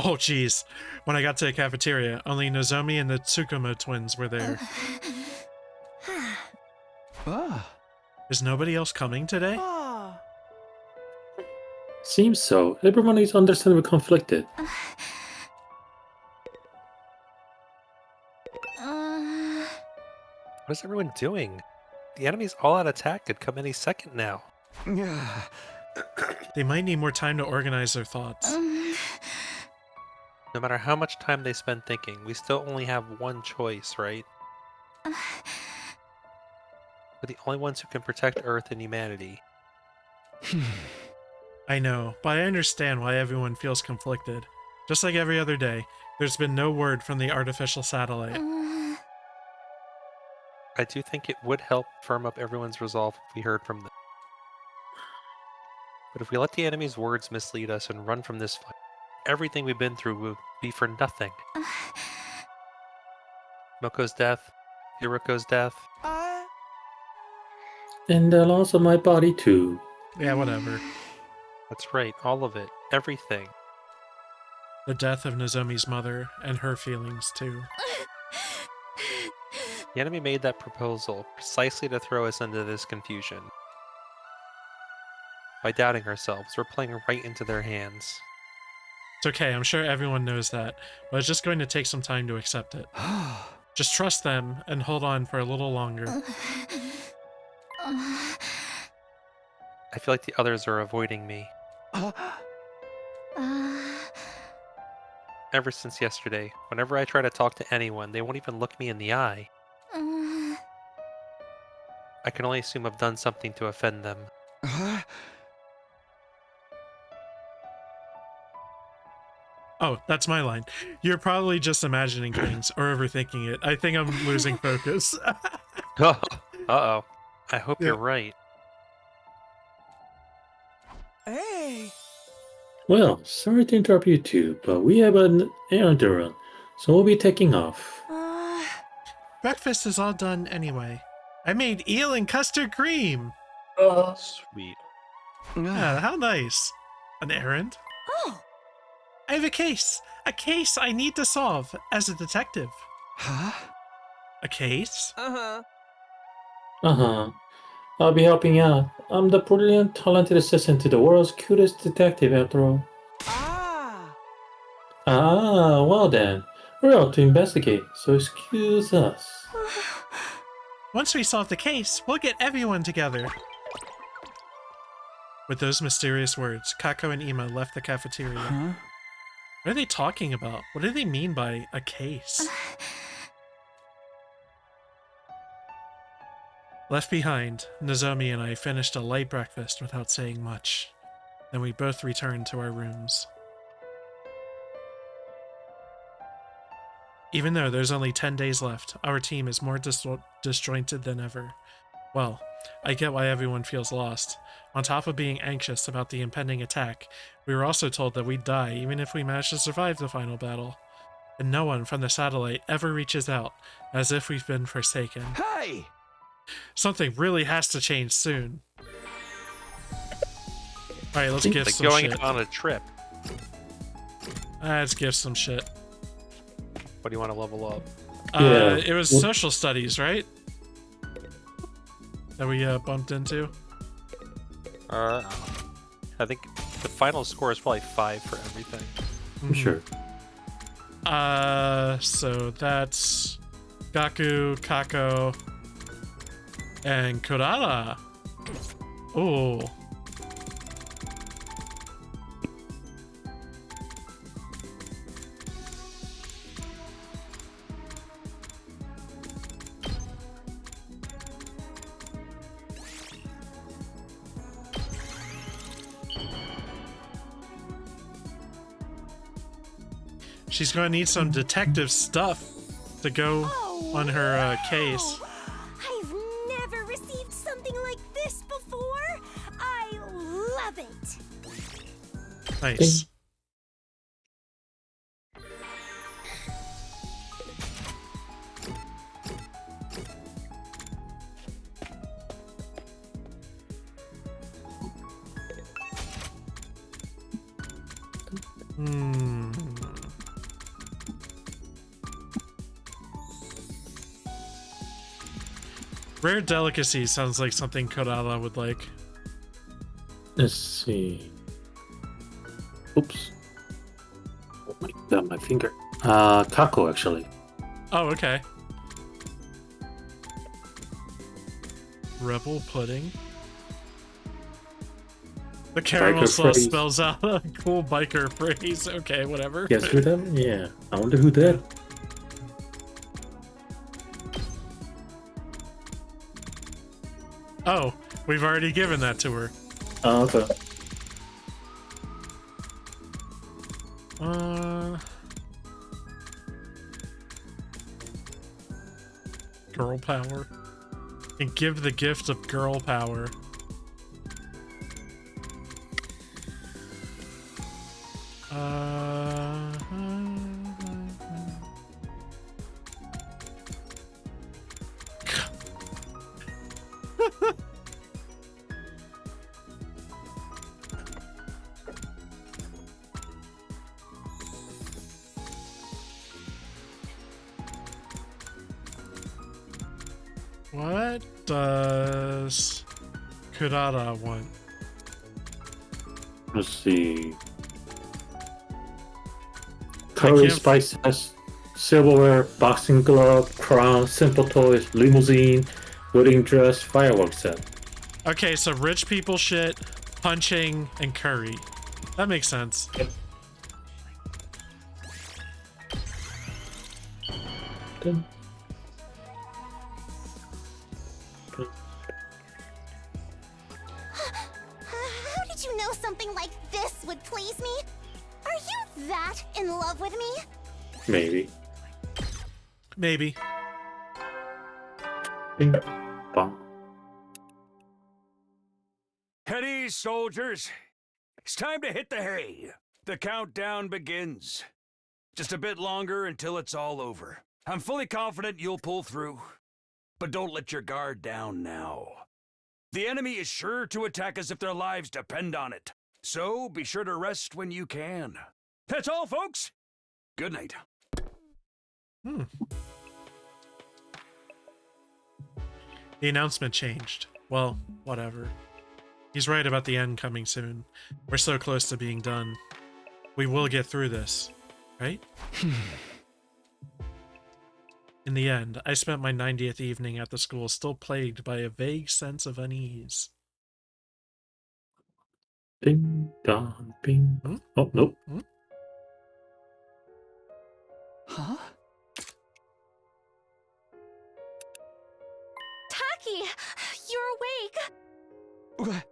Oh jeez. When I got to the cafeteria, only Nozomi and the Tsukumo twins were there. Is nobody else coming today? Seems so. Everyone is understandably conflicted. What is everyone doing? The enemy's all-out attack could come any second now. They might need more time to organize their thoughts. No matter how much time they spend thinking, we still only have one choice, right? We're the only ones who can protect Earth and humanity. I know, but I understand why everyone feels conflicted. Just like every other day, there's been no word from the artificial satellite. I do think it would help firm up everyone's resolve if we heard from them. But if we let the enemy's words mislead us and run from this fight, everything we've been through will be for nothing. Moko's death, Hiroko's death. And the loss of my body too. Yeah, whatever. That's right, all of it. Everything. The death of Nozomi's mother, and her feelings too. The enemy made that proposal precisely to throw us into this confusion. By doubting ourselves, we're playing right into their hands. It's okay, I'm sure everyone knows that, but it's just going to take some time to accept it. Just trust them and hold on for a little longer. I feel like the others are avoiding me. Ever since yesterday, whenever I try to talk to anyone, they won't even look me in the eye. I can only assume I've done something to offend them. Oh, that's my line. You're probably just imagining things or overthinking it. I think I'm losing focus. Uh-oh. I hope you're right. Hey! Well, sorry to interrupt you two, but we have an errand to run, so we'll be taking off. Breakfast is all done anyway. I made eel and custard cream. Sweet. Yeah, how nice. An errand? Oh! I have a case I need to solve as a detective. Huh? A case? Uh-huh. I'll be helping out. I'm the brilliant, talented assistant to the world's cutest detective after all. Well then. We're out to investigate, so excuse us. Once we solve the case, we'll get everyone together. With those mysterious words, Kako and Ima left the cafeteria. Huh? What are they talking about? What do they mean by a case? Left behind, Nozomi and I finished a light breakfast without saying much. Then we both returned to our rooms. Even though there's only 10 days left, our team is more disjointed than ever. Well, I get why everyone feels lost. On top of being anxious about the impending attack, we were also told that we'd die even if we managed to survive the final battle. And no one from the satellite ever reaches out, as if we've been forsaken. Hey! Something really has to change soon. Alright, let's give Like some going shit. on a trip. Let's give some shit. What do you want to level up? It was social studies, right? That we bumped into? I think the final score is probably 5 for everything. I'm sure. So that's Gaku, Kako, and Kurara. Oh. She's going to need some detective stuff to go on her case. I've never received something like this before. I love it. Nice. Rare delicacy sounds like something Kodala would like. Let's see. Oops. Oh my god, my finger. Kako, actually. Oh, okay. Rebel pudding. The caramel Biker sauce phrase. spells out a cool biker phrase. Okay, whatever. Guess who that? Yeah. I wonder who that. Oh, we've already given that to her. Oh, okay. Girl power. And give the gift of girl power. What does Kurara want? Let's see. Curry can't- spices, silverware, boxing glove, crown, simple toys, limousine, wedding dress, fireworks set. Okay, so rich people shit, punching, and curry. That makes sense. Dun. How did you know something like this would please me? Are you that in love with me? Maybe. Maybe. Bing bong. At ease, soldiers. It's time to hit the hay. The countdown begins. Just a bit longer until it's all over. I'm fully confident you'll pull through. But don't let your guard down now. The enemy is sure to attack as if their lives depend on it. So be sure to rest when you can. That's all, folks. Good night. The announcement changed. Well, whatever. He's right about the end coming soon. We're so close to being done. We will get through this, right? In the end, I spent my 90th evening at the school still plagued by a vague sense of unease. Ding dong, bing. Oh, nope. Huh? Taki, you're awake.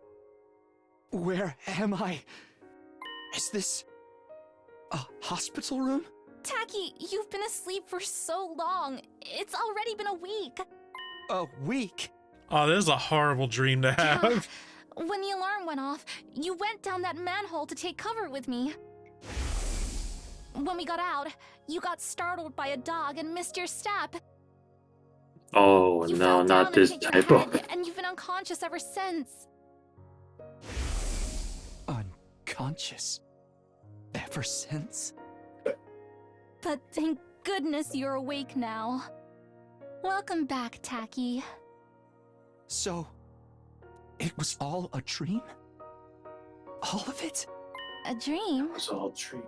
Where am I? Is this a hospital room? Taki, you've been asleep for so long. It's already been a week. A week? Oh, this is a horrible dream to have. When the alarm went off, you went down that manhole to take cover with me. When we got out, you got startled by a dog and missed your step. Oh You no, fell down not and this hit your type of. head, and you've been unconscious ever since. Unconscious? Ever since? But thank goodness you're awake now. Welcome back, Taki. So, it was all a dream? All of it? A dream? It's all true.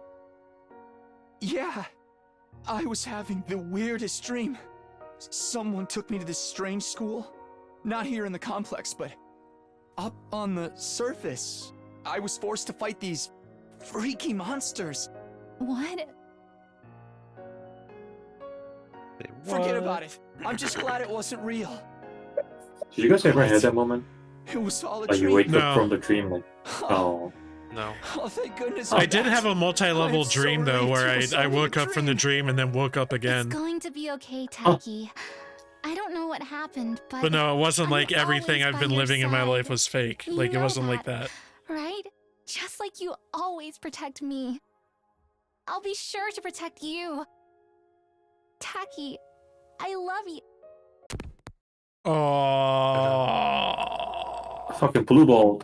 Yeah. I was having the weirdest dream. Someone took me to this strange school. Not here in the complex, but up on the surface. I was forced to fight these freaky monsters. What? Forget about it. I'm just glad it wasn't real. Did you guys ever have that moment? It was all a Like dream. you wake No. up from the dream like, oh. No. Oh, thank goodness. I did have a multi-level I'm so dream though, relieved where it was I only a woke up from the dream and then woke up It's again. going to be okay, Taki. I don't know what happened, But no, it wasn't I'm like everything always I've by been your living in my side. life was fake. You Like it know wasn't like that. Right? Just like you always protect me. I'll be sure to protect you. Taki, I love you. Oh. Fucking blue ball.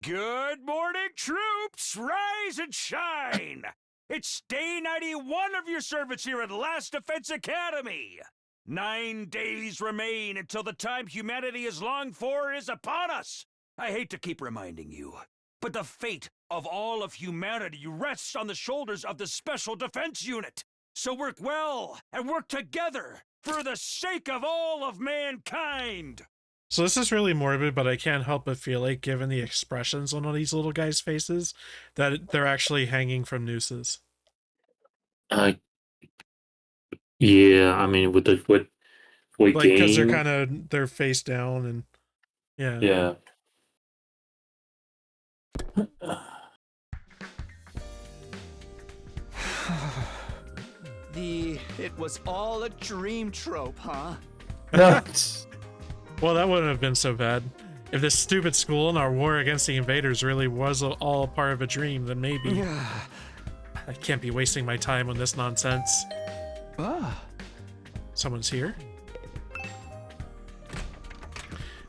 Good morning, troops! Rise and shine! It's day 91 of your service here at Last Defense Academy! 9 days remain until the time humanity has longed for is upon us! I hate to keep reminding you, but the fate of all of humanity rests on the shoulders of the Special Defense Unit! So work well and work together for the sake of all of mankind! So this is really morbid, but I can't help but feel like, given the expressions on all these little guys' faces, that they're actually hanging from nooses. Yeah, I mean with Like, because they're game. kind of, they're face down and, yeah. Yeah. It was all a dream trope, huh? Well, that wouldn't have been so bad. If this stupid school and our war against the invaders really was all part of a dream, then maybe. I can't be wasting my time on this nonsense. Someone's here?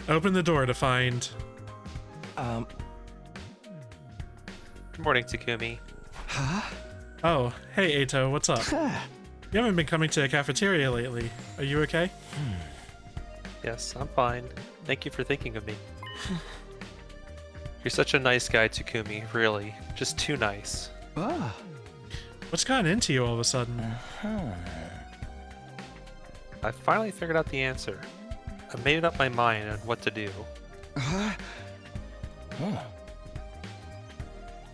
Open the door to find... Good morning, Takumi. Oh, hey Eito, what's up? You haven't been coming to the cafeteria lately. Are you okay? Yes, I'm fine. Thank you for thinking of me. You're such a nice guy, Takumi, really. Just too nice. What's gotten into you all of a sudden? I finally figured out the answer. I made up my mind on what to do. I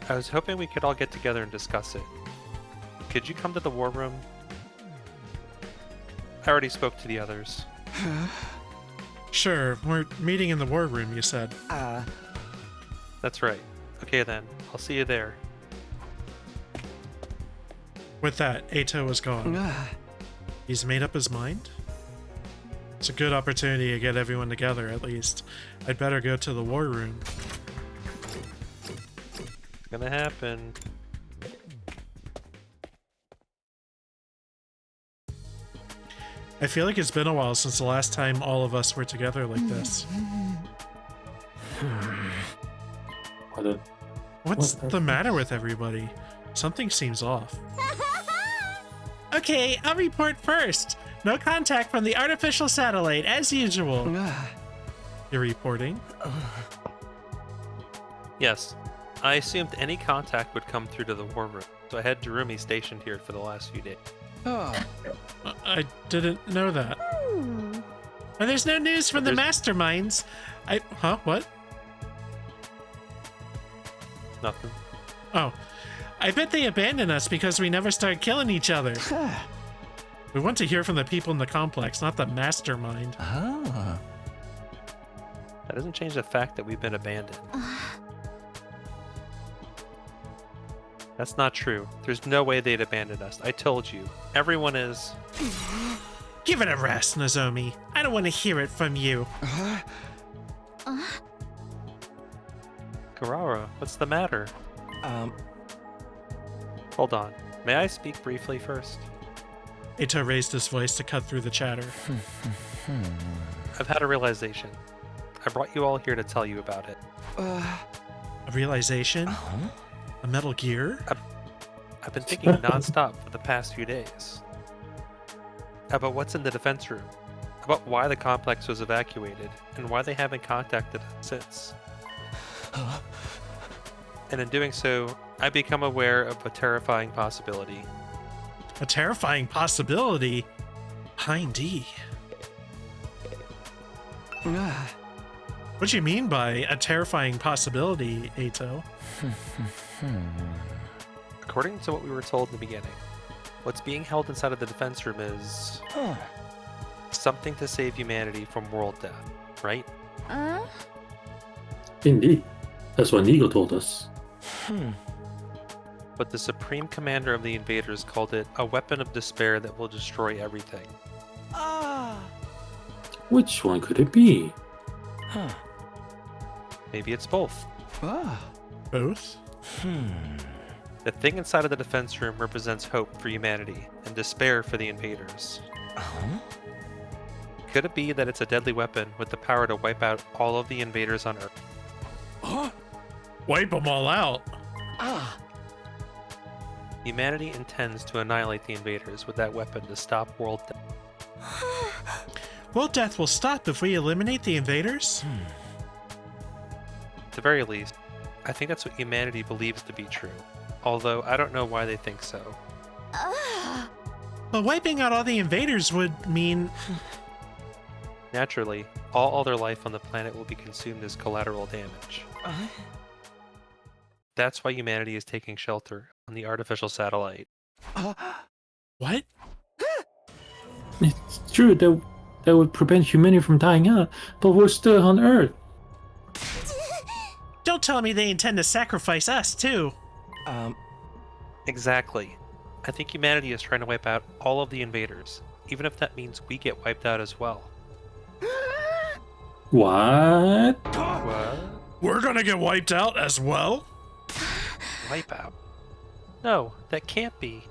was hoping we could all get together and discuss it. Could you come to the war room? I already spoke to the others. Sure, we're meeting in the war room, you said. That's right. Okay then, I'll see you there. With that, Eito was gone. He's made up his mind? It's a good opportunity to get everyone together, at least. I'd better go to the war room. It's gonna happen. I feel like it's been a while since the last time all of us were together like this. What's the matter with everybody? Something seems off. Okay, I'll report first. No contact from the artificial satellite, as usual. You're reporting? Yes. I assumed any contact would come through to the war room, so I had Darumi stationed here for the last few days. I didn't know that. And there's no news from the masterminds. What? Nothing. Oh. I bet they abandoned us because we never started killing each other. We want to hear from the people in the complex, not the mastermind. That doesn't change the fact that we've been abandoned. That's not true. There's no way they'd abandon us. I told you. Everyone is. Give it a rest, Nozomi. I don't want to hear it from you. Kurara, what's the matter? Hold on. May I speak briefly first? Ito raised his voice to cut through the chatter. I've had a realization. I brought you all here to tell you about it. A realization? A Metal Gear? I've been thinking nonstop for the past few days. About what's in the defense room. About why the complex was evacuated, and why they haven't contacted us since. And in doing so, I've become aware of a terrifying possibility. A terrifying possibility? Hind D. What do you mean by a terrifying possibility, Ato? According to what we were told in the beginning, what's being held inside of the defense room is something to save humanity from world death, right? Indeed. That's what Nigo told us. But the Supreme Commander of the Invaders called it a weapon of despair that will destroy everything. Which one could it be? Maybe it's both. Both? The thing inside of the defense room represents hope for humanity and despair for the invaders. Could it be that it's a deadly weapon with the power to wipe out all of the invaders on Earth? Wipe them all out. Humanity intends to annihilate the invaders with that weapon to stop world death. World death will stop if we eliminate the invaders? At the very least, I think that's what humanity believes to be true. Although I don't know why they think so. But wiping out all the invaders would mean... Naturally, all other life on the planet will be consumed as collateral damage. That's why humanity is taking shelter on the artificial satellite. What? It's true that would prevent humanity from dying out, but we're still on Earth. Don't tell me they intend to sacrifice us, too. Exactly. I think humanity is trying to wipe out all of the invaders, even if that means we get wiped out as well. What? What? We're gonna get wiped out as well? Wipe out? No, that can't be.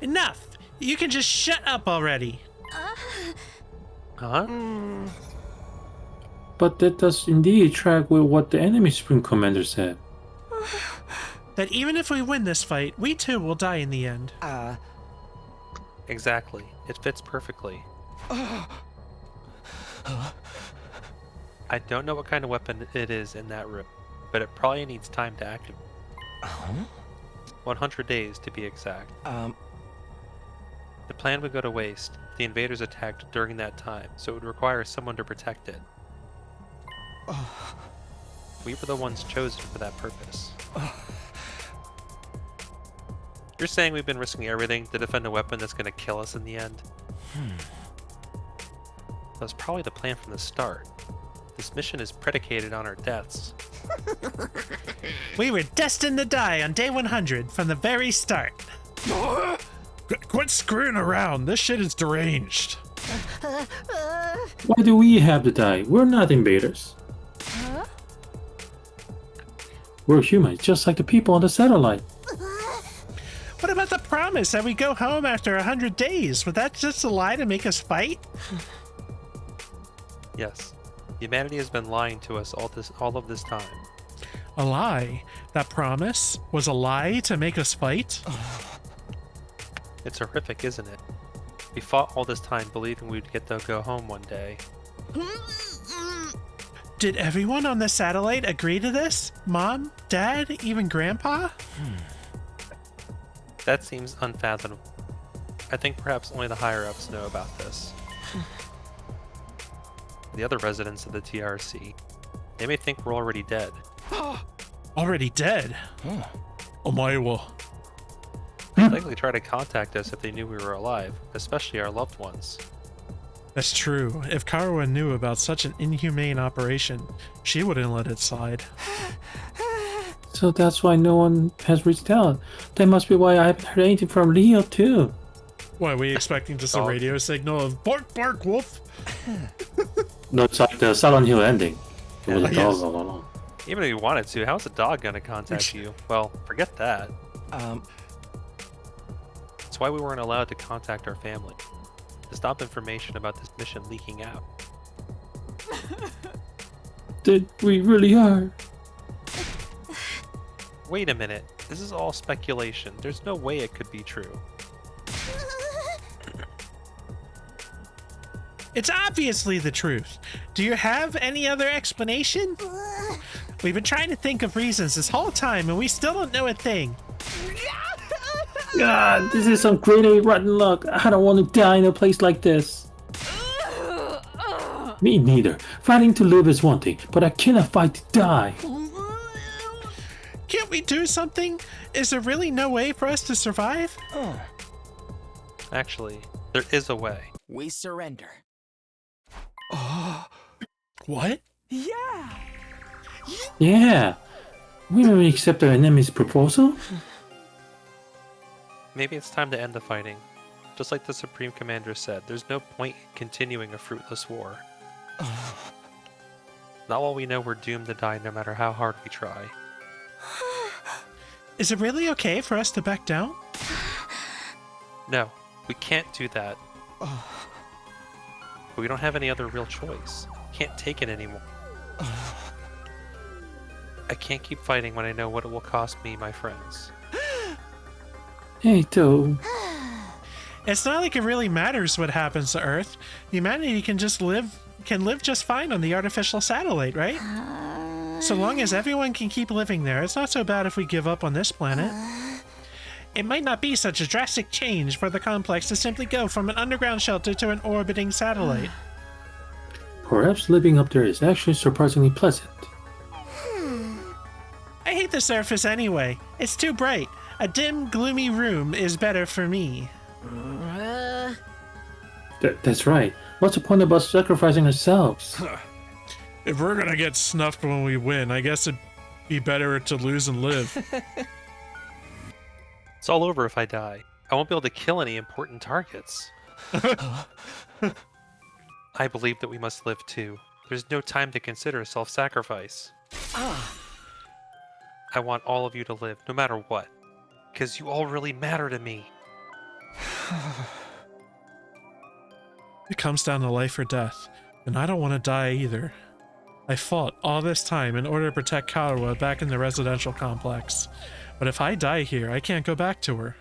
Enough! You can just shut up already. Huh? But that does indeed track with what the enemy Supreme Commander said. That even if we win this fight, we too will die in the end. Exactly. It fits perfectly. I don't know what kind of weapon it is in that room, but it probably needs time to activate. 100 days to be exact. The plan would go to waste if the invaders attacked during that time, so it would require someone to protect it. We were the ones chosen for that purpose. You're saying we've been risking everything to defend a weapon that's going to kill us in the end? That was probably the plan from the start. This mission is predicated on our deaths. We were destined to die on day 100 from the very start. Quit screwing around. This shit is deranged. Why do we have to die? We're not invaders. We're humans, just like the people on the satellite. What about the promise that we go home after 100 days? Was that just a lie to make us fight? Yes. Humanity has been lying to us all of this time. A lie? That promise was a lie to make us fight? It's horrific, isn't it? We fought all this time believing we'd get to go home one day. Did everyone on the satellite agree to this? Mom, Dad, even Grandpa? That seems unfathomable. I think perhaps only the higher-ups know about this. The other residents of the TRC, they may think we're already dead. Already dead? Omaewa. They'd likely try to contact us if they knew we were alive, especially our loved ones. That's true. If Karuha knew about such an inhumane operation, she wouldn't let it slide. So that's why no one has reached out. That must be why I haven't heard anything from Leo, too. What, are we expecting just a radio signal of bark, bark, wolf? No, it's like the Silent Hill ending. It was a Yes. dog all along. Even if you wanted to, how's a dog gonna contact you? Well, forget that. That's why we weren't allowed to contact our family. To stop information about this mission leaking out. That we really are. Wait a minute. This is all speculation. There's no way it could be true. It's obviously the truth. Do you have any other explanation? We've been trying to think of reasons this whole time, and we still don't know a thing. God, this is some grade A rotten luck. I don't want to die in a place like this. Me neither. Fighting to live is one thing, but I cannot fight to die. Can't we do something? Is there really no way for us to survive? Actually, there is a way. We surrender. What? Yeah! Yeah. We may accept our enemy's proposal. Maybe it's time to end the fighting. Just like the Supreme Commander said, there's no point in continuing a fruitless war. Not while we know we're doomed to die no matter how hard we try. Is it really okay for us to back down? No, we can't do that. But we don't have any other real choice. Can't take it anymore. I can't keep fighting when I know what it will cost me, my friends. Hey, Toe. It's not like it really matters what happens to Earth. Humanity can live just fine on the artificial satellite, right? So long as everyone can keep living there, it's not so bad if we give up on this planet. It might not be such a drastic change for the complex to simply go from an underground shelter to an orbiting satellite. Perhaps living up there is actually surprisingly pleasant. I hate the surface anyway. It's too bright. A dim, gloomy room is better for me. That's right. What's the point of us sacrificing ourselves? If we're gonna get snuffed when we win, I guess it'd be better to lose and live. It's all over if I die. I won't be able to kill any important targets. I believe that we must live too. There's no time to consider self-sacrifice. I want all of you to live, no matter what. Because you all really matter to me. It comes down to life or death, and I don't want to die either. I fought all this time in order to protect Karuha back in the residential complex. But if I die here, I can't go back to her.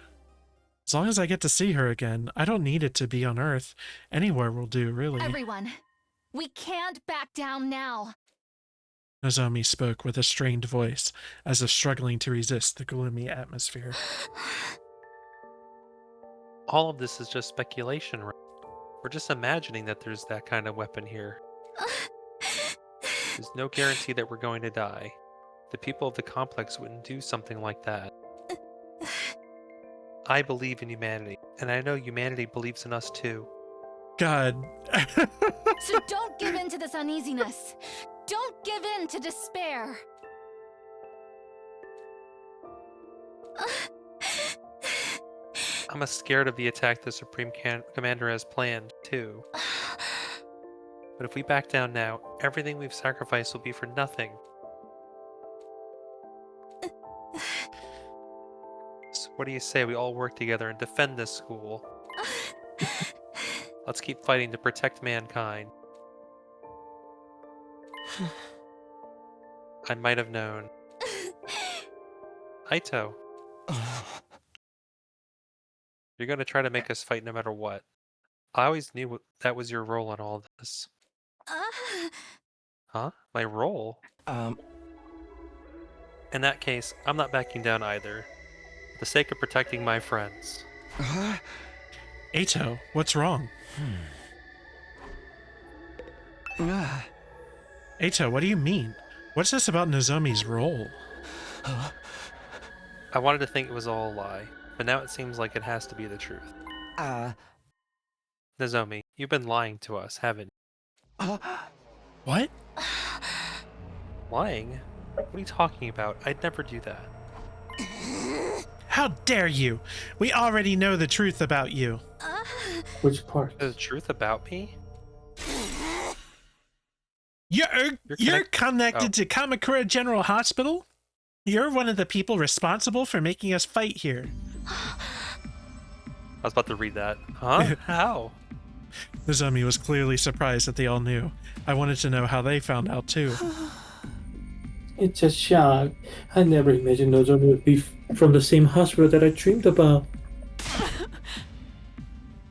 As long as I get to see her again, I don't need it to be on Earth. Anywhere will do, really. Everyone, we can't back down now. Nozomi spoke with a strained voice, as if struggling to resist the gloomy atmosphere. All of this is just speculation, right? We're just imagining that there's that kind of weapon here. There's no guarantee that we're going to die. The people of the complex wouldn't do something like that. I believe in humanity, and I know humanity believes in us too. God. So don't give in to this uneasiness. Don't give in to despair. I'm scared of the attack the Supreme Commander has planned, too. But if we back down now, everything we've sacrificed will be for nothing. So what do you say we all work together and defend this school? Let's keep fighting to protect mankind. I might have known. Aito. You're gonna try to make us fight no matter what. I always knew that was your role in all this. Huh? My role? In that case, I'm not backing down either. For the sake of protecting my friends. Aito, what's wrong? Aito, what do you mean? What's this about Nozomi's role? I wanted to think it was all a lie, but now it seems like it has to be the truth. Nozomi, you've been lying to us, haven't you? What? Lying? What are you talking about? I'd never do that. How dare you? We already know the truth about you. Which part? The truth about me? You're connected to Kamakura General Hospital? You're one of the people responsible for making us fight here. I was about to read that. Huh? How? Nozomi was clearly surprised that they all knew. I wanted to know how they found out too. It's a shock. I never imagined Nozomi would be from the same hospital that I dreamed about.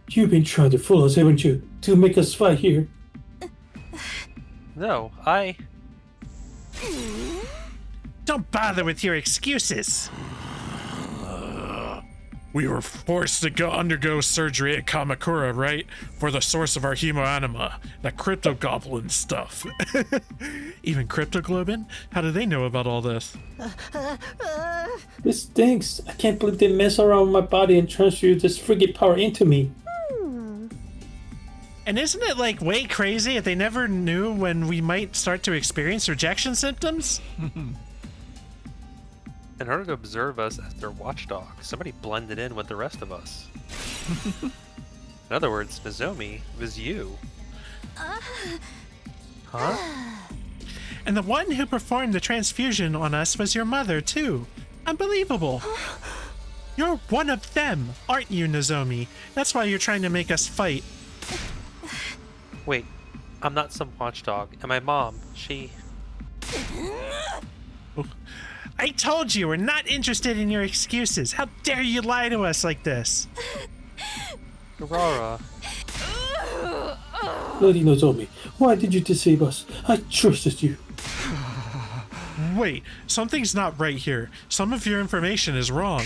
You've been trying to fool us, haven't you? To make us fight here. No, Don't bother with your excuses. We were forced to undergo surgery at Kamakura, right? For the source of our hemoanima, the crypto goblin stuff. Even cryptoglobin? How do they know about all this? This stinks. I can't believe they mess around with my body and transfuse this friggin' power into me. And isn't it like way crazy if they never knew when we might start to experience rejection symptoms? in order to observe us as their watchdog, somebody blended in with the rest of us. In other words, Nozomi was you. Huh? And the one who performed the transfusion on us was your mother, too. Unbelievable. You're one of them, aren't you, Nozomi? That's why you're trying to make us fight. Wait, I'm not some watchdog, and my mom, she... I told you, we're not interested in your excuses. How dare you lie to us like this? Aurora. Lady Nozomi, why did you deceive us? I trusted you. Wait, something's not right here. Some of your information is wrong.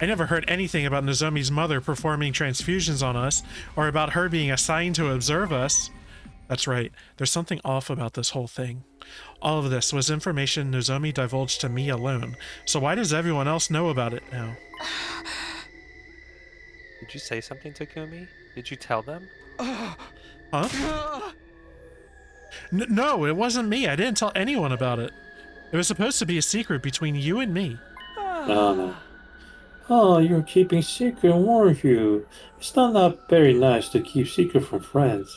I never heard anything about Nozomi's mother performing transfusions on us, or about her being assigned to observe us. That's right, there's something off about this whole thing. All of this was information Nozomi divulged to me alone, so why does everyone else know about it now? Did you say something, Takumi? Did you tell them? Huh? No, it wasn't me. I didn't tell anyone about it. It was supposed to be a secret between you and me. Oh, you're keeping secret, weren't you? It's not very nice to keep secret from friends.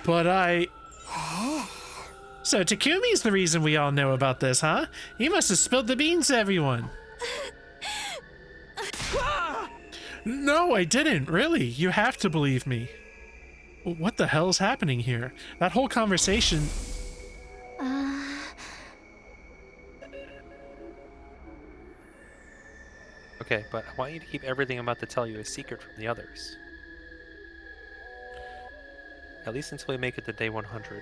But So Takumi's the reason we all know about this, huh? He must have spilled the beans to everyone. No, I didn't, really. You have to believe me. What the hell's happening here? That whole conversation... Okay, but I want you to keep everything I'm about to tell you a secret from the others. At least until we make it to day 100.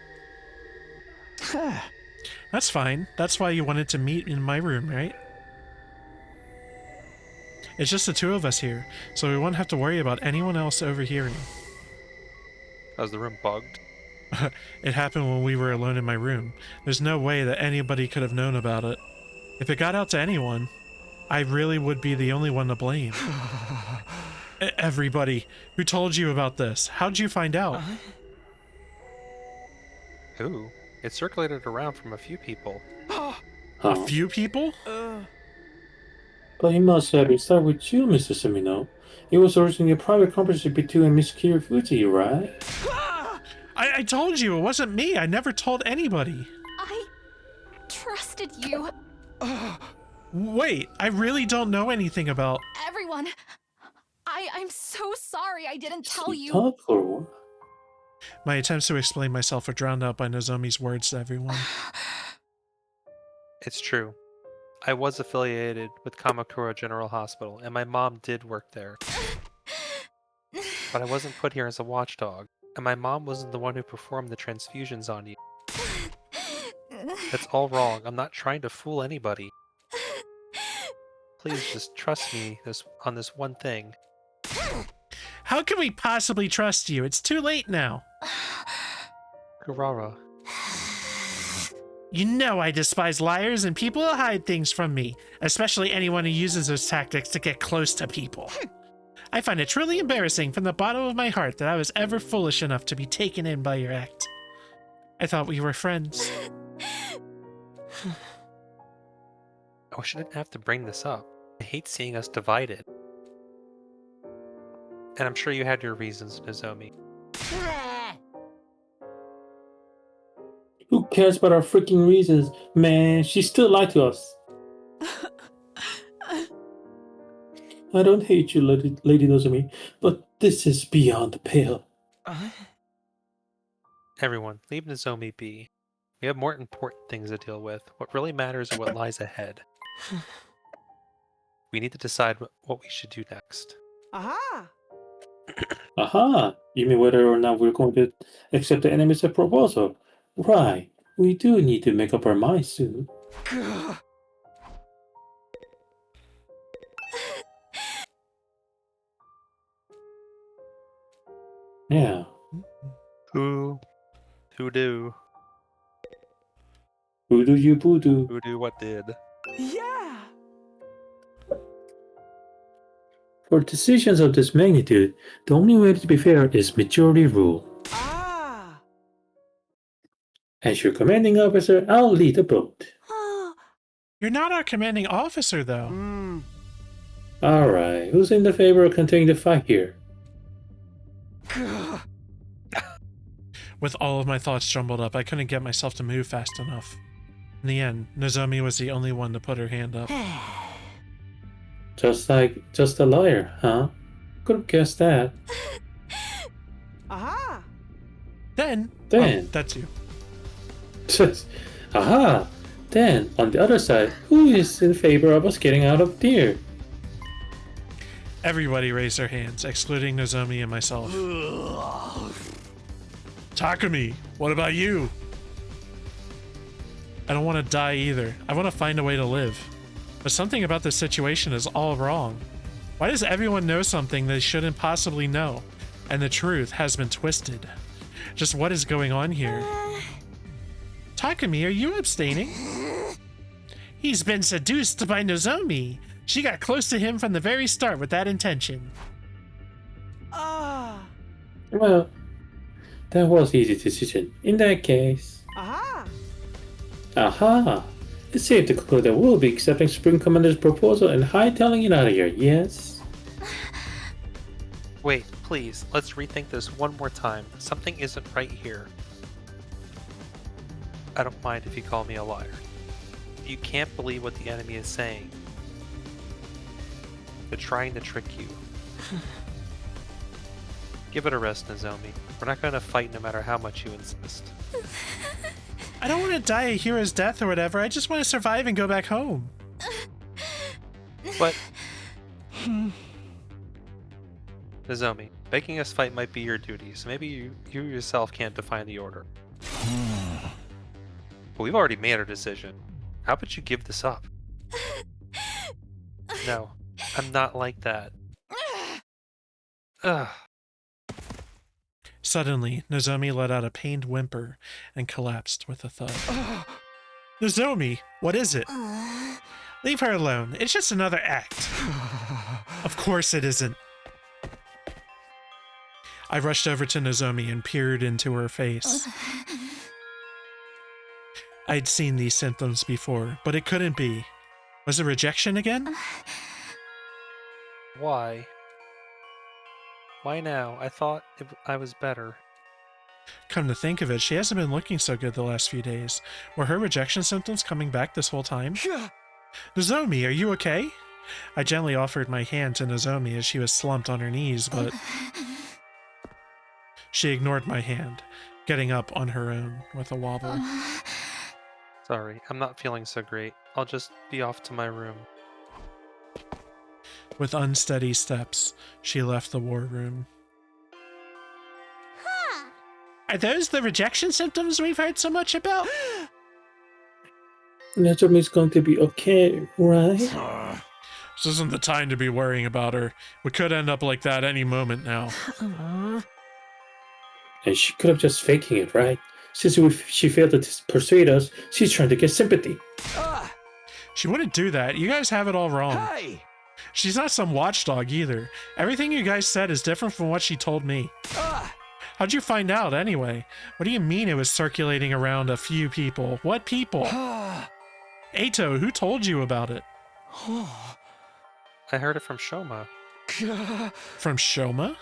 That's fine. That's why you wanted to meet in my room, right? It's just the two of us here, so we won't have to worry about anyone else overhearing. Was the room bugged? It happened when we were alone in my room. There's no way that anybody could have known about it. If it got out to anyone, I really would be the only one to blame. Everybody, who told you about this? How'd you find out? Who? It circulated around from a few people. A few people? But he must have been started with you, Mr. Semino. It was originally a private conversation between Miss Kirifuji, right? I told you, it wasn't me. I never told anybody. I trusted you. Wait, I really don't know anything about... Everyone, I'm so sorry I didn't tell you. Talk for one. My attempts to explain myself were drowned out by Nozomi's words to everyone. It's true. I was affiliated with Kamakura General Hospital, and my mom did work there. But I wasn't put here as a watchdog, and my mom wasn't the one who performed the transfusions on you. That's all wrong. I'm not trying to fool anybody. Please just trust me on this one thing. How can we possibly trust you? It's too late now. Kurara. You know I despise liars and people who hide things from me, especially anyone who uses those tactics to get close to people. I find it truly embarrassing from the bottom of my heart that I was ever foolish enough to be taken in by your act. I thought we were friends. I wish I didn't have to bring this up. I hate seeing us divided. And I'm sure you had your reasons, Nozomi. Who cares about our freaking reasons? Man, she still lied to us. I don't hate you, Lady Nozomi, but this is beyond the pale. Everyone, leave Nozomi be. We have more important things to deal with. What really matters is what lies ahead. We need to decide what we should do next. Aha! Aha! You mean whether or not we're going to accept the enemy's proposal? Right. We do need to make up our minds soon. Yeah. Who do? Who do you boo-doo? Who do what did? Yeah! For decisions of this magnitude, the only way to be fair is majority rule. Ah! As your commanding officer, I'll lead the boat. You're not our commanding officer, though. Alright, who's in the favor of continuing the fight here? With all of my thoughts jumbled up, I couldn't get myself to move fast enough. In the end, Nozomi was the only one to put her hand up. Just a liar, huh? Could have guessed that. Aha! Then. Then. Oh, that's you. Aha! Then, on the other side, who is in favor of us getting out of here? Everybody raised their hands, excluding Nozomi and myself. Takumi, what about you? I don't want to die either. I want to find a way to live. But something about this situation is all wrong. Why does everyone know something they shouldn't possibly know? And the truth has been twisted. Just what is going on here? Takumi, are you abstaining? He's been seduced by Nozomi. She got close to him from the very start with that intention. Well, that was easy decision. In that case... Aha! It's safe to conclude that we'll be accepting Spring Commander's proposal and hightailing it out of here, yes? Wait, please, let's rethink this one more time. Something isn't right here. I don't mind if you call me a liar. You can't believe what the enemy is saying. They're trying to trick you. Give it a rest, Nozomi. We're not going to fight no matter how much you insist. I don't want to die a hero's death or whatever. I just want to survive and go back home. But... Nozomi, making us fight might be your duty, so maybe you yourself can't define the order. But we've already made our decision. How about you give this up? No, I'm not like that. Ugh. Suddenly, Nozomi let out a pained whimper and collapsed with a thud. Nozomi, what is it? Leave her alone. It's just another act. Of course it isn't. I rushed over to Nozomi and peered into her face. I'd seen these symptoms before, but it couldn't be. Was it rejection again? Why? Why now? I thought I was better. Come to think of it, she hasn't been looking so good the last few days. Were her rejection symptoms coming back this whole time? Nozomi, are you okay? I gently offered my hand to Nozomi as she was slumped on her knees, but... She ignored my hand, getting up on her own with a wobble. Sorry, I'm not feeling so great. I'll just be off to my room. With unsteady steps, she left the war room. Are those the rejection symptoms we've heard so much about? Nozomi's going to be okay, right? This isn't the time to be worrying about her. We could end up like that any moment now. And she could have just faking it, right? Since she failed to persuade us, she's trying to get sympathy. She wouldn't do that. You guys have it all wrong. Hey! She's not some watchdog either. Everything you guys said is different from what she told me. How'd you find out, anyway? What do you mean it was circulating around a few people? What people? Ato, who told you about it? I heard it from Shoma. From Shoma?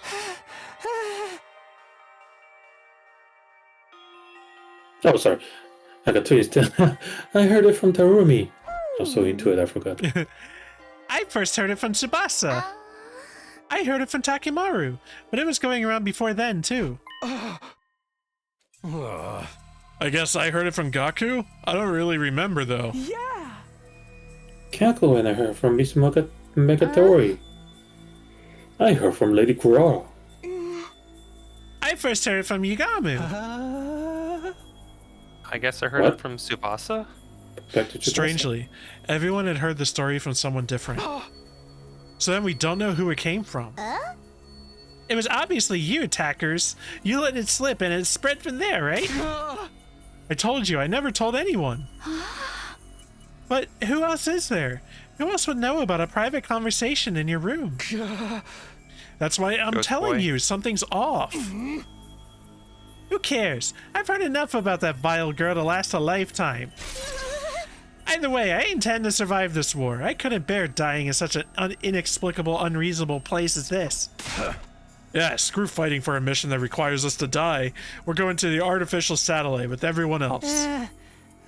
Oh, sorry. I got twisted. I heard it from Tarumi. I was so into it, I forgot. I first heard it from Tsubasa. I heard it from Takimaru, but it was going around before then, too. I guess I heard it from Gaku? I don't really remember, though. Yeah. Kako and I heard from Miss Megatori. I heard from Lady Kurara. I first heard it from Yagamu. I guess I heard What? it from Tsubasa? Back to Tsubasa. Strangely, everyone had heard the story from someone different. So then we don't know who it came from. It was obviously you, attackers. You let it slip and it spread from there, right? I told you, I never told anyone. But who else is there? Who else would know about a private conversation in your room? That's why I'm Ghost telling boy. you, something's off. Who cares? I've heard enough about that vile girl to last a lifetime. Either way, I intend to survive this war. I couldn't bear dying in such an inexplicable, unreasonable place as this. Yeah, screw fighting for a mission that requires us to die. We're going to the artificial satellite with everyone else.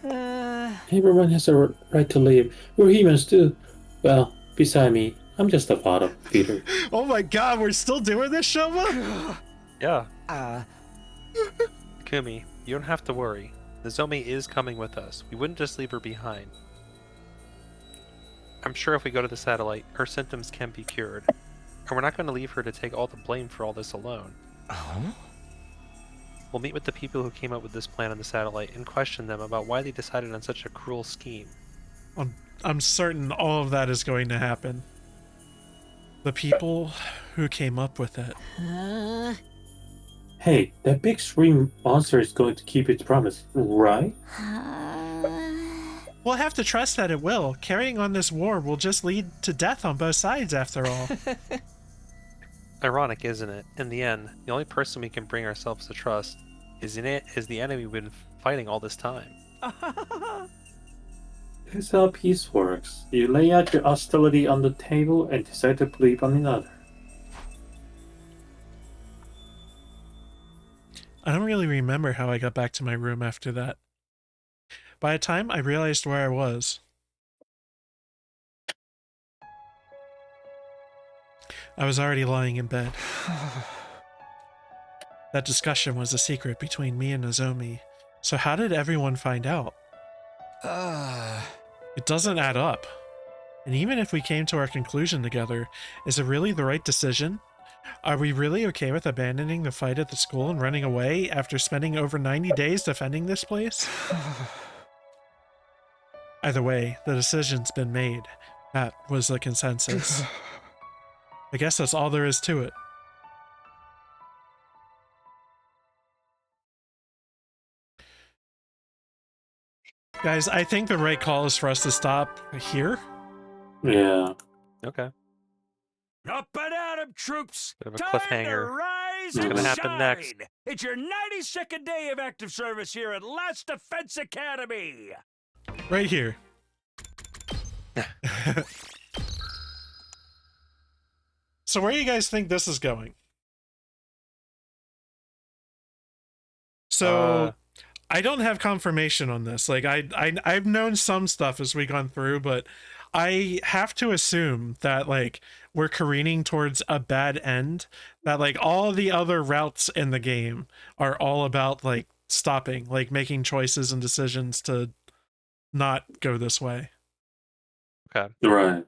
Everyone has a right to live. We're humans too. Well, beside me, I'm just a bottom feeder. Oh my god, we're still doing this, Shoma? Yeah. Kumi, you don't have to worry. Nozomi is coming with us. We wouldn't just leave her behind. I'm sure if we go to the satellite, her symptoms can be cured. And we're not going to leave her to take all the blame for all this alone. We'll meet with the people who came up with this plan on the satellite and question them about why they decided on such a cruel scheme. I'm certain all of that is going to happen. The people who came up with it. Hey, that big scream monster is going to keep its promise, right? We'll have to trust that it will. Carrying on this war will just lead to death on both sides, after all. Ironic, isn't it? In the end, the only person we can bring ourselves to trust is the enemy we've been fighting all this time. Here's how peace works. You lay out your hostility on the table and decide to believe on another. I don't really remember how I got back to my room after that. By the time I realized where I was, I was already lying in bed. That discussion was a secret between me and Nozomi. So how did everyone find out? It doesn't add up. And even if we came to our conclusion together, is it really the right decision? Are we really okay with abandoning the fight at the school and running away after spending over 90 days defending this place? Either way, the decision's been made. That was the consensus. I guess that's all there is to it. Guys, I think the right call is for us to stop here. Yeah. Okay. Up and at 'em, troops! Bit of a Time cliffhanger. to rise What's and gonna happen shine! next? It's your 92nd day of active service here at Last Defense Academy! Right here. So where do you guys think this is going? So I don't have confirmation on this. Like I've known some stuff as we gone through, but I have to assume that like we're careening towards a bad end. That like all the other routes in the game are all about like stopping, like making choices and decisions to not go this way. Okay. Right.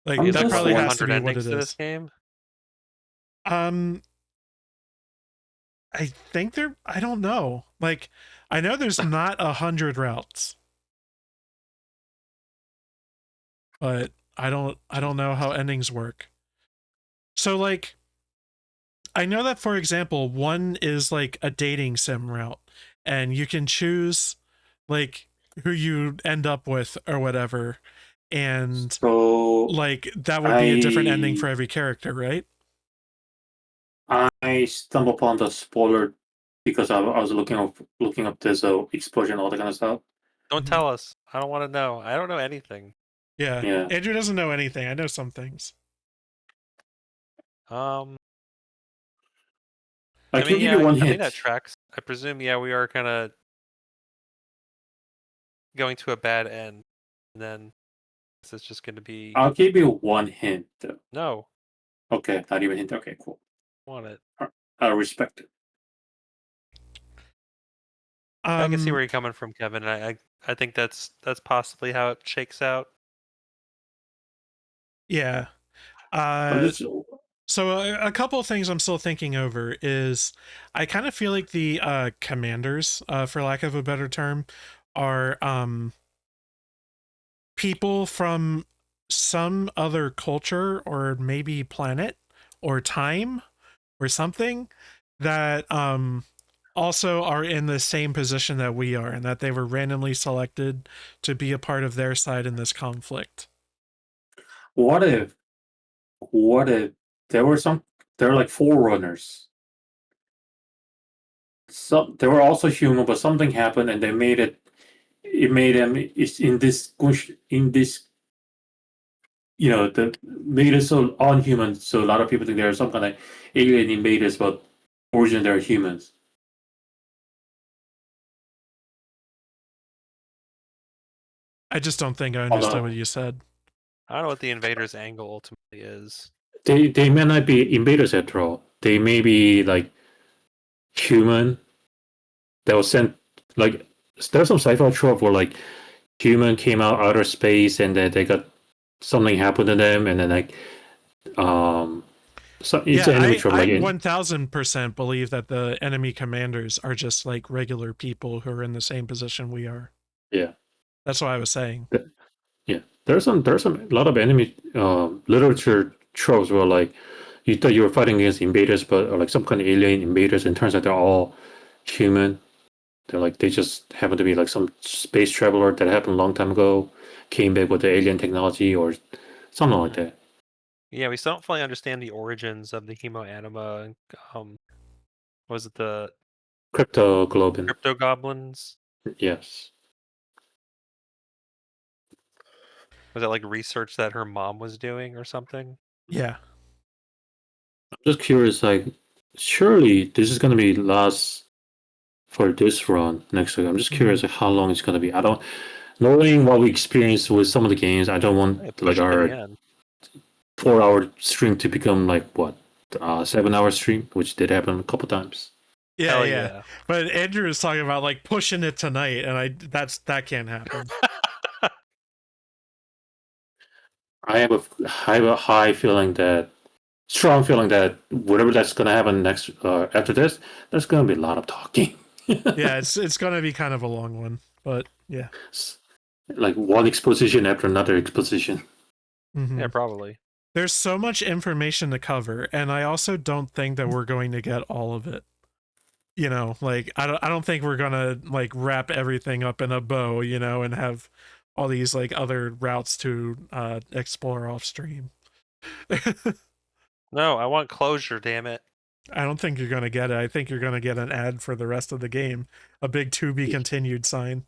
Like I'm that just probably wondering- has to 100 be what endings it to is. this game? I think I don't know. Like, I know there's not 100 routes, but I don't know how endings work. So like, I know that, for example, one is like a dating sim route, and you can choose like who you end up with or whatever, and So like that would be a different ending for I every character, right? I stumbled upon the spoiler because I was looking up this explosion, all that kind of stuff. Don't tell us. I don't want to know. I don't know anything. Yeah. Yeah. Andrew doesn't know anything. I know some things. I I can mean, give yeah, you one I think that hint. tracks. I presume, yeah, we are kind of going to a bad end, and then it's just going to be I'll give you one hint. no. Okay, not even hint. Okay, cool. Want it? I respect it. I can see where you're coming from, Kevin. I think that's possibly how it shakes out. Yeah. So a couple of things I'm still thinking over is I kind of feel like the commanders, for lack of a better term, are people from some other culture or maybe planet or time or something that also are in the same position that we are, and that they were randomly selected to be a part of their side in this conflict. What if there were there are like forerunners. They were also human, but something happened and they made it made them it's in this the made it so unhuman, so a lot of people think there are some kind of alien invaders, but origin they're humans. I just don't think I understood what you said. I don't know what the invaders' angle ultimately is. They may not be invaders after all. They may be like human that was sent like there's some sci-fi trope where like human came out outer space and then they got something happened to them and then like so it's Yeah, an enemy trope I like 1000% believe that the enemy commanders are just like regular people who are in the same position we are. yeah. That's what I was saying. Yeah, there's a lot of enemy literature tropes where like you thought you were fighting against invaders, but or like some kind of alien invaders, and turns out they're all human. They just happen to be like some space traveler that happened a long time ago, came back with the alien technology or something like that. Yeah, we still don't fully understand the origins of the hemoanima. Was it the Crypto Globin. crypto goblins? Yes. Was it like research that her mom was doing or something? Yeah. I'm just curious, like, surely this is gonna be last for this run next week. I'm just curious how long it's gonna be. I don't knowing what we experienced with some of the games, I don't want like our 4-hour stream to become like what 7-hour stream, which did happen a couple times. Yeah, yeah. But Andrew is talking about like pushing it tonight, and that can't happen. I have a high feeling strong feeling that whatever that's gonna happen next after this, there's gonna be a lot of talking. Yeah, it's gonna be kind of a long one, but yeah. Like one exposition after another exposition. Mm-hmm. Yeah, probably. There's so much information to cover, and I also don't think that we're going to get all of it. You know, like I don't think we're gonna like wrap everything up in a bow, you know, and have all these like other routes to explore off stream. No, I want closure, damn it. I don't think you're gonna get it. I think you're gonna get an ad for the rest of the game, a big to be continued sign.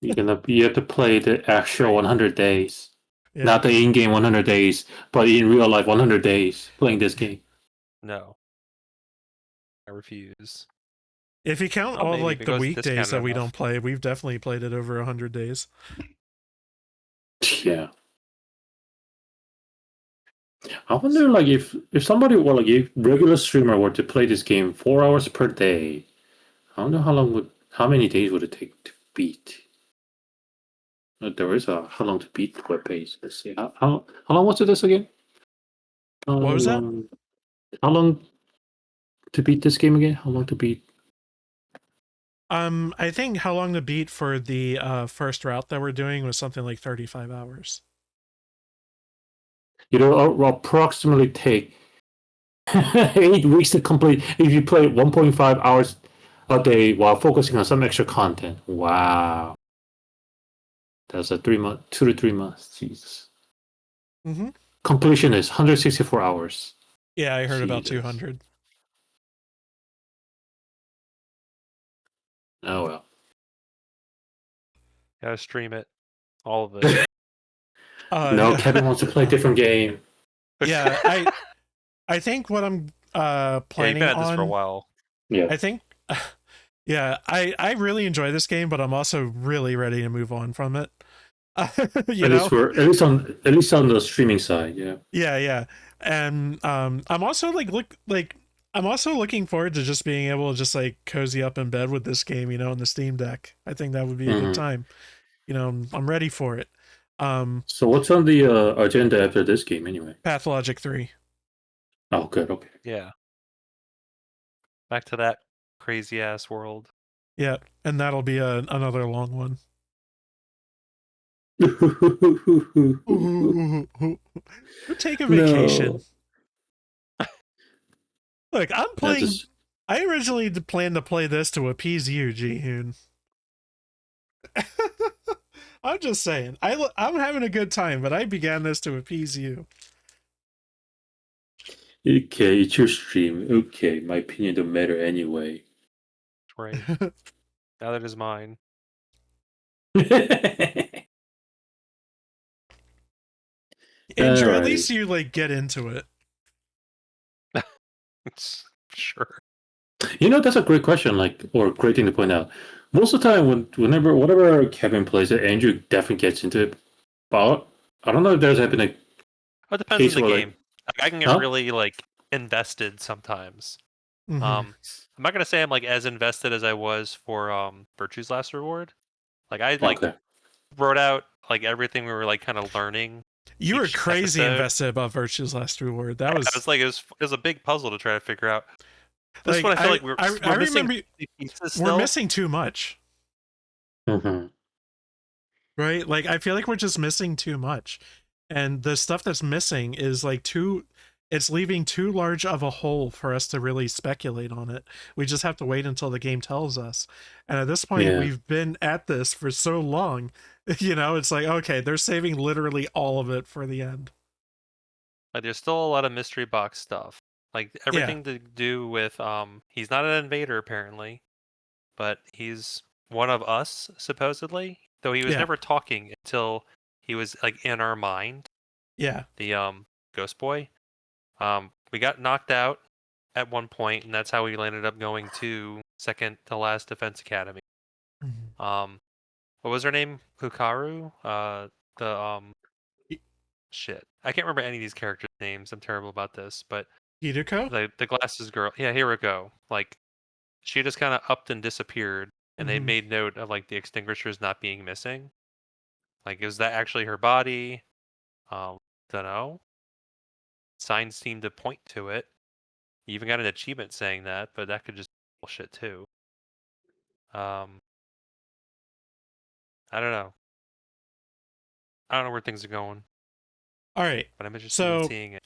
You have to play the actual 100 days, Yeah. not the in-game 100 days, but in real life 100 days playing this game. No, I refuse. If you count all maybe like if it the goes weekdays discounted that we enough. don't play, we've definitely played it over 100 days. Yeah. I wonder, like, if somebody were like, if regular streamer were to play this game 4 hours per day, I don't know how many days would it take to beat? There is a how long to beat webpage. Let's see. How long was this again? What was that? How long to beat this game again? How long to beat? I think how long to beat for the first route that we're doing was something like 35 hours. It'll approximately take 8 weeks to complete if you play 1.5 hours a day while focusing on some extra content. Wow. That's a 3 month, 2 to 3 months. Jesus. Mm-hmm. Completion is 164 hours. Yeah, I heard about Jesus. 200. Oh well. Gotta stream it. All of it. No, Yeah. Kevin wants to play a different game. Yeah, I think what I'm Yeah, you've planning been at this for a on. while. Yeah. I think. Yeah, I really enjoy this game, but I'm also really ready to move on from it. You At know? least on the streaming side, yeah. Yeah. And I'm also I'm also looking forward to just being able to just like cozy up in bed with this game, on the Steam Deck. I think that would be a good time. I'm ready for it. So what's on the agenda after this game anyway? Pathologic 3. Oh, good. Okay. Yeah. Back to that crazy ass world. Yeah, and that'll be another long one. Take a vacation. No. Look, I'm playing. Just... I originally planned to play this to appease you, Jihun. I'm just saying. I'm having a good time, but I began this to appease you. Okay, it's your stream. Okay, my opinion don't matter anyway. Right. Now that is mine. Andrew, at least you get into it. Sure. That's a great question, or great thing to point out. Most of the time, whatever Kevin plays it, Andrew definitely gets into it. But I don't know if there's happened It depends on the game. I can get really invested sometimes. Mm-hmm. I'm not gonna say I'm as invested as I was for Virtue's Last Reward. I wrote out everything we were kind of learning. You were crazy invested about Virtue's Last Reward. That was. It was a big puzzle to try to figure out. This one I feel we're missing pieces still. We're missing too much. Mm-hmm. Right? I feel like we're just missing too much. And the stuff that's missing is it's leaving too large of a hole for us to really speculate on it. We just have to wait until the game tells us. And at this point, we've been at this for so long, it's okay, they're saving literally all of it for the end. There's still a lot of mystery box stuff. Everything to do with he's not an invader apparently, but he's one of us supposedly. Though he was never talking until he was in our mind. Yeah. The ghost boy. We got knocked out at one point, and that's how we ended up going to second to last defense academy. Mm-hmm. What was her name? Hukaru? Shit. I can't remember any of these characters' names. I'm terrible about this, but Hideko? The glasses girl. Yeah, Hiroko. She just kind of upped and disappeared, and they made note of the extinguishers not being missing. Is that actually her body? Don't know. Signs seem to point to it. You even got an achievement saying that, but that could just be bullshit too. I don't know. I don't know where things are going. All right. But I'm interested in seeing it.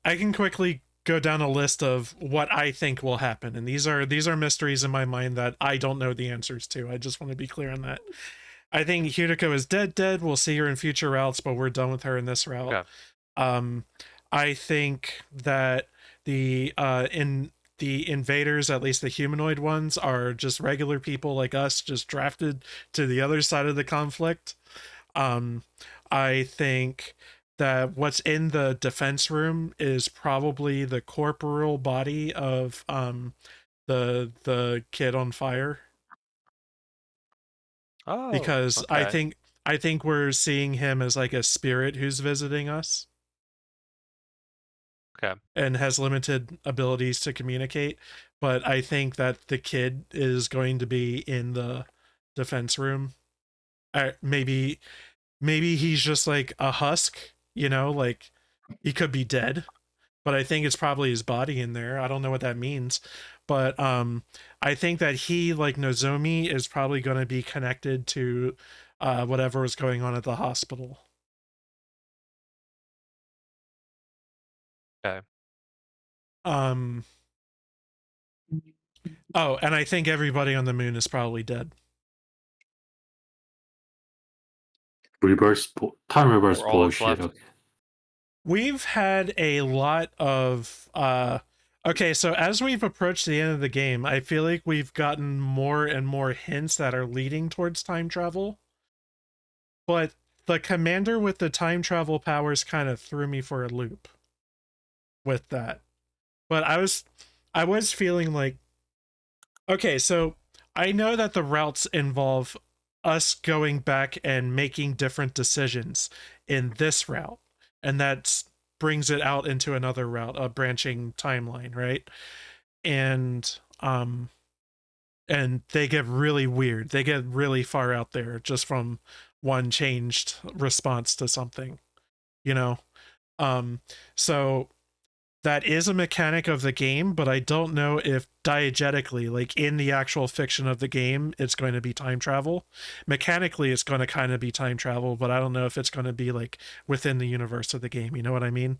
I can quickly go down a list of what I think will happen, and these are mysteries in my mind that I don't know the answers to. I just want to be clear on that. I think Hideko is dead. We'll see her in future routes, but we're done with her in this route. Okay. I think that the invaders, at least the humanoid ones, are just regular people like us, just drafted to the other side of the conflict. I think that what's in the defense room is probably the corporeal body of the kid on fire. Oh, because okay. I think we're seeing him as a spirit who's visiting us. Okay. And has limited abilities to communicate, but I think that the kid is going to be in the defense room. Maybe he's just a husk, he could be dead, but I think it's probably his body in there. I don't know what that means, but I think that he, like Nozomi, is probably going to be connected to whatever was going on at the hospital. Okay. Um. Oh, and I think everybody on the moon is probably dead. Time reverse Or all that's bullshit. left. Okay. We've had a lot of okay, so as we've approached the end of the game, I feel like we've gotten more and more hints that are leading towards time travel. But the commander with the time travel powers kind of threw me for a loop with that. But I was feeling like, okay, so I know that the routes involve us going back and making different decisions in this route, and that brings it out into another route, a branching timeline, right? And and they get really weird. They get really far out there just from one changed response to something, you know? So that is a mechanic of the game, but I don't know if diegetically, like in the actual fiction of the game, it's going to be time travel. Mechanically, it's going to kind of be time travel, but I don't know if it's going to be like within the universe of the game. You know what I mean?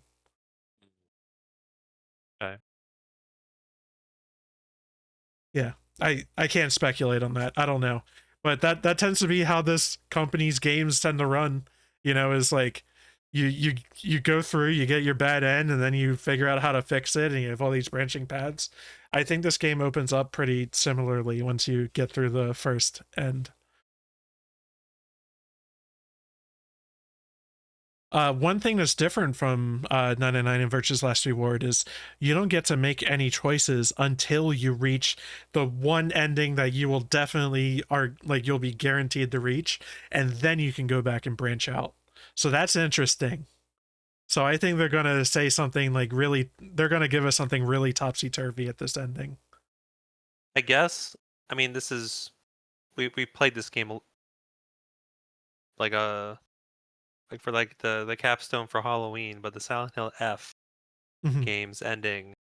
Okay. Yeah. I can't speculate on that. I don't know. But that tends to be how this company's games tend to run, you know, is like you go through, you get your bad end, and then you figure out how to fix it, and you have all these branching paths. I think this game opens up pretty similarly once you get through the first end. One thing that's different from 99 and Virtue's Last Reward is you don't get to make any choices until you reach the one ending that you will definitely are like you'll be guaranteed to reach, and then you can go back and branch out. So that's interesting. So I think they're gonna say something like really, they're gonna give us something really topsy turvy at this ending. I guess. I mean, this is we played this game like like for like the capstone for Halloween, but the Silent Hill F Mhm. game's ending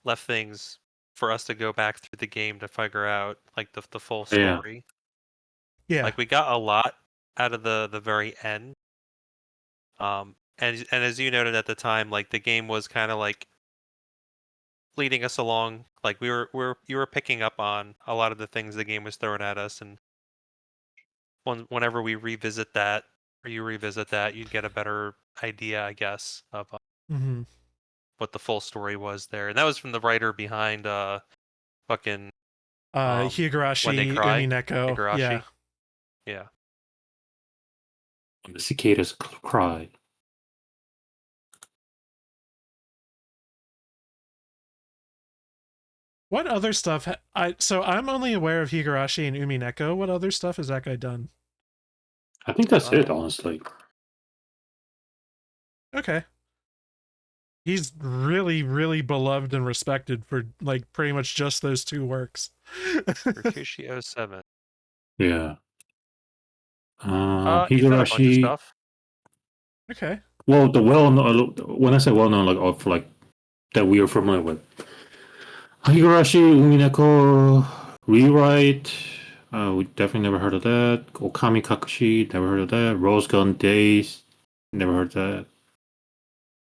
left things for us to go back through the game to figure out like the full Yeah. story. Yeah. Like we got a lot out of the very end. And as you noted at the time, like the game was kind of like leading us along. Like you were picking up on a lot of the things the game was throwing at us, and whenever we revisit that or you revisit that, you'd get a better idea, I guess, of Mm-hmm. what the full story was there. And that was from the writer behind fucking When They Higurashi Cry, Umineko. Yeah. Higurashi. Yeah. The cicadas cry. What other stuff? So I'm only aware of Higurashi and Umineko. What other stuff has that guy done? I think that's it, honestly. Okay. He's really, really beloved and respected for like pretty much just those two works. Rakushi 07. Yeah. He's done a bunch of Higurashi. stuff. Okay. Well, the well-known. When I say well-known, like of like that we are familiar with. Higurashi, Umineko, Rewrite. We definitely never heard of that. Okami Kakushi, never heard of that. Rose Gun Days, never heard of that.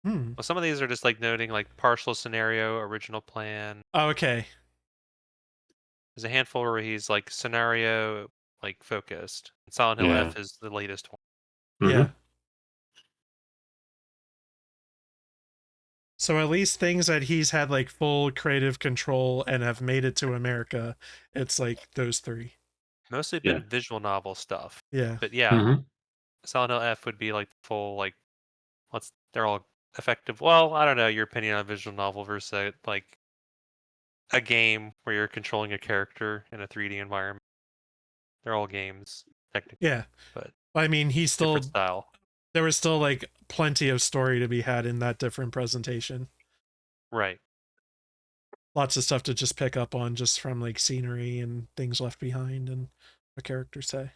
Well, some of these are just like noting like partial scenario, original plan. Oh, okay. There's a handful where he's like scenario like focused. And Silent Hill Yeah. F is the latest one. Yeah. So at least things that he's had like full creative control and have made it to America, it's like those three. Mostly been visual novel stuff. Yeah. But yeah, Silent Hill F would be like full like they're all effective. Well, I don't know your opinion on visual novel versus like a game where you're controlling a character in a 3D environment. They're all games technically. Yeah. But I mean, he's still different style. There was still like plenty of story to be had in that different presentation. Right. Lots of stuff to just pick up on just from like scenery and things left behind and what characters say.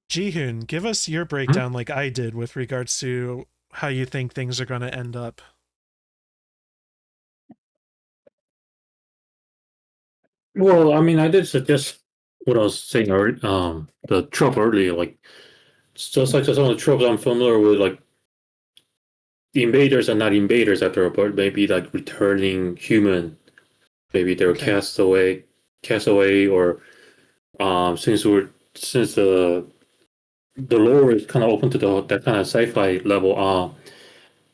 Jihun, give us your breakdown like I did with regards to how you think things are going to end up. Well, I mean, I did suggest what I was saying earlier, the trope earlier, like just like some of the tropes I'm familiar with, like the invaders are not invaders after all, but maybe like returning human. Maybe they're Okay. castaway, or since the lore is kind of open to that kind of sci-fi level,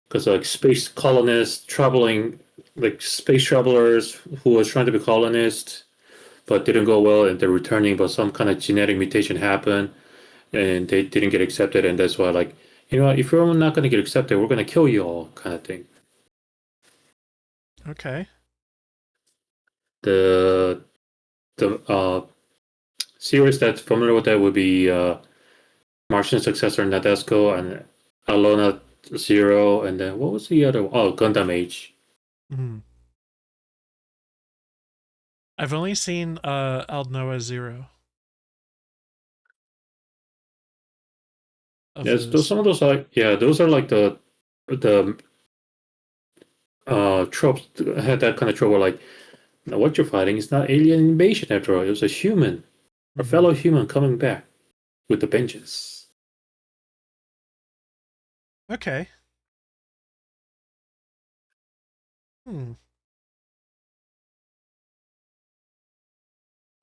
because like space colonists traveling, like space travelers who was trying to be colonists but didn't go well, and they're returning, but some kind of genetic mutation happened and they didn't get accepted, and that's why, like, if you're not going to get accepted, we're going to kill you all, kind of thing. Okay. The series that's familiar with that would be Martian Successor Nadesco and Alona Zero, and then what was the other one? Oh, Gundam Age. Hmm. I've only seen Aldnoah Zero. Yes, some of those those are like the tropes, had that kind of trope where, like, now what you're fighting is not alien invasion after all. It was a human, a fellow human coming back with the vengeance. Okay.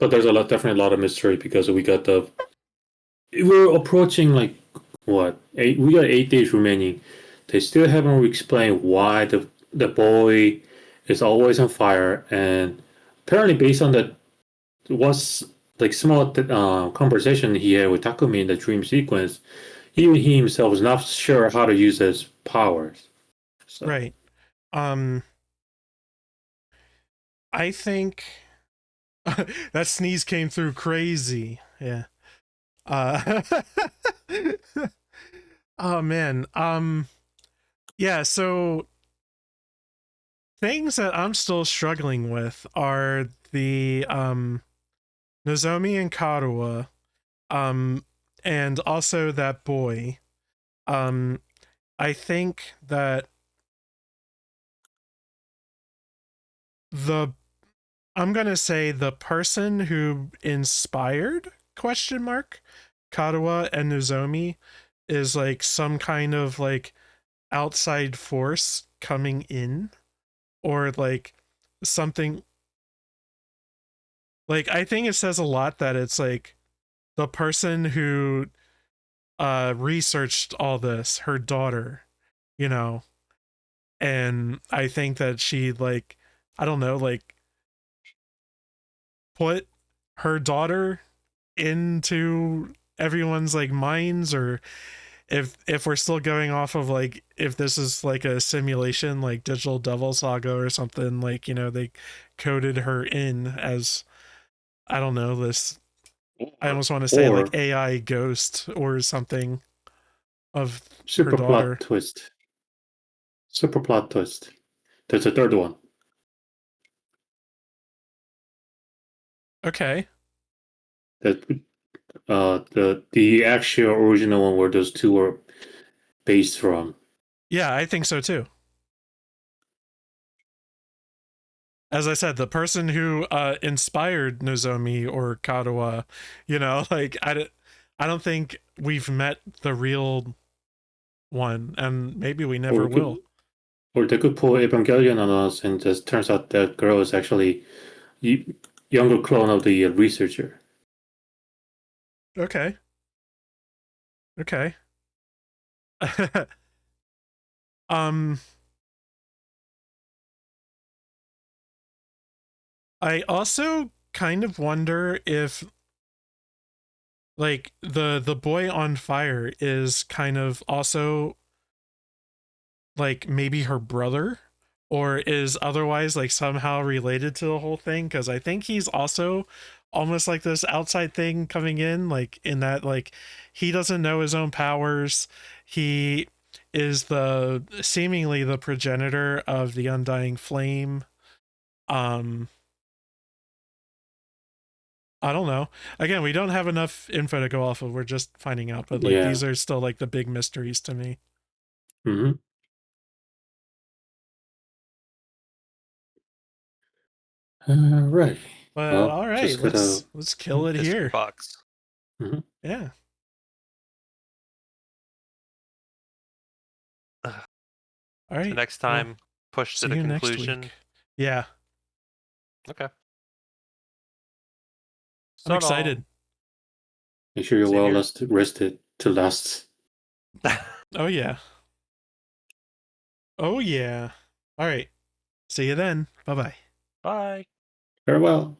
But there's definitely a lot of mystery because we're approaching, like, what, we got 8 days remaining. They still haven't explained why the boy is always on fire, and apparently based on the was like small conversation he had with Takumi in the dream sequence, even he himself is not sure how to use his powers. So. Right. I think that sneeze came through crazy. Yeah. Oh man. Yeah, so things that I'm still struggling with are the Nozomi and Karuwa, and also that boy. I think that I'm gonna say the person who inspired Karuwa and Nozomi is like some kind of like outside force coming in, or like something. Like, I think it says a lot that it's like the person who researched all this, her daughter, you know. And I think that she, like, I don't know, like, put her daughter into everyone's like minds, or if we're still going off of like if this is like a simulation like Digital Devil Saga or something, like, they coded her in as, I don't know, this, I almost want to say Or like AI ghost or something of her super daughter. plot twist. Super plot twist. There's a third one. Okay. That the actual original one where those two were based from. Yeah, I think so too. As I said, the person who inspired Nozomi or Kadoa, like, I don't think we've met the real one, and maybe we never will. Or they could pull Evangelion on us, and just turns out that girl is actually younger clone of the researcher. Okay. um I also kind of wonder if, like, the boy on fire is kind of also like maybe her brother, or is otherwise like somehow related to the whole thing, because I think he's also almost like this outside thing coming in, like, in that, like, he doesn't know his own powers. He is the seemingly the progenitor of the undying flame. I don't know. Again, we don't have enough info to go off of. We're just finding out, but like, these are still like the big mysteries to me. Mm-hmm. Right. But Well, all right, just gotta- let's kill it Mystery here. box. Yeah. Ugh. All right. So next time, push to See the you next conclusion. week. Yeah, Okay. I'm excited. Make sure you're Same well here. rested to last. Oh yeah. Oh yeah. All right. See you then. Bye-bye. Bye. Farewell.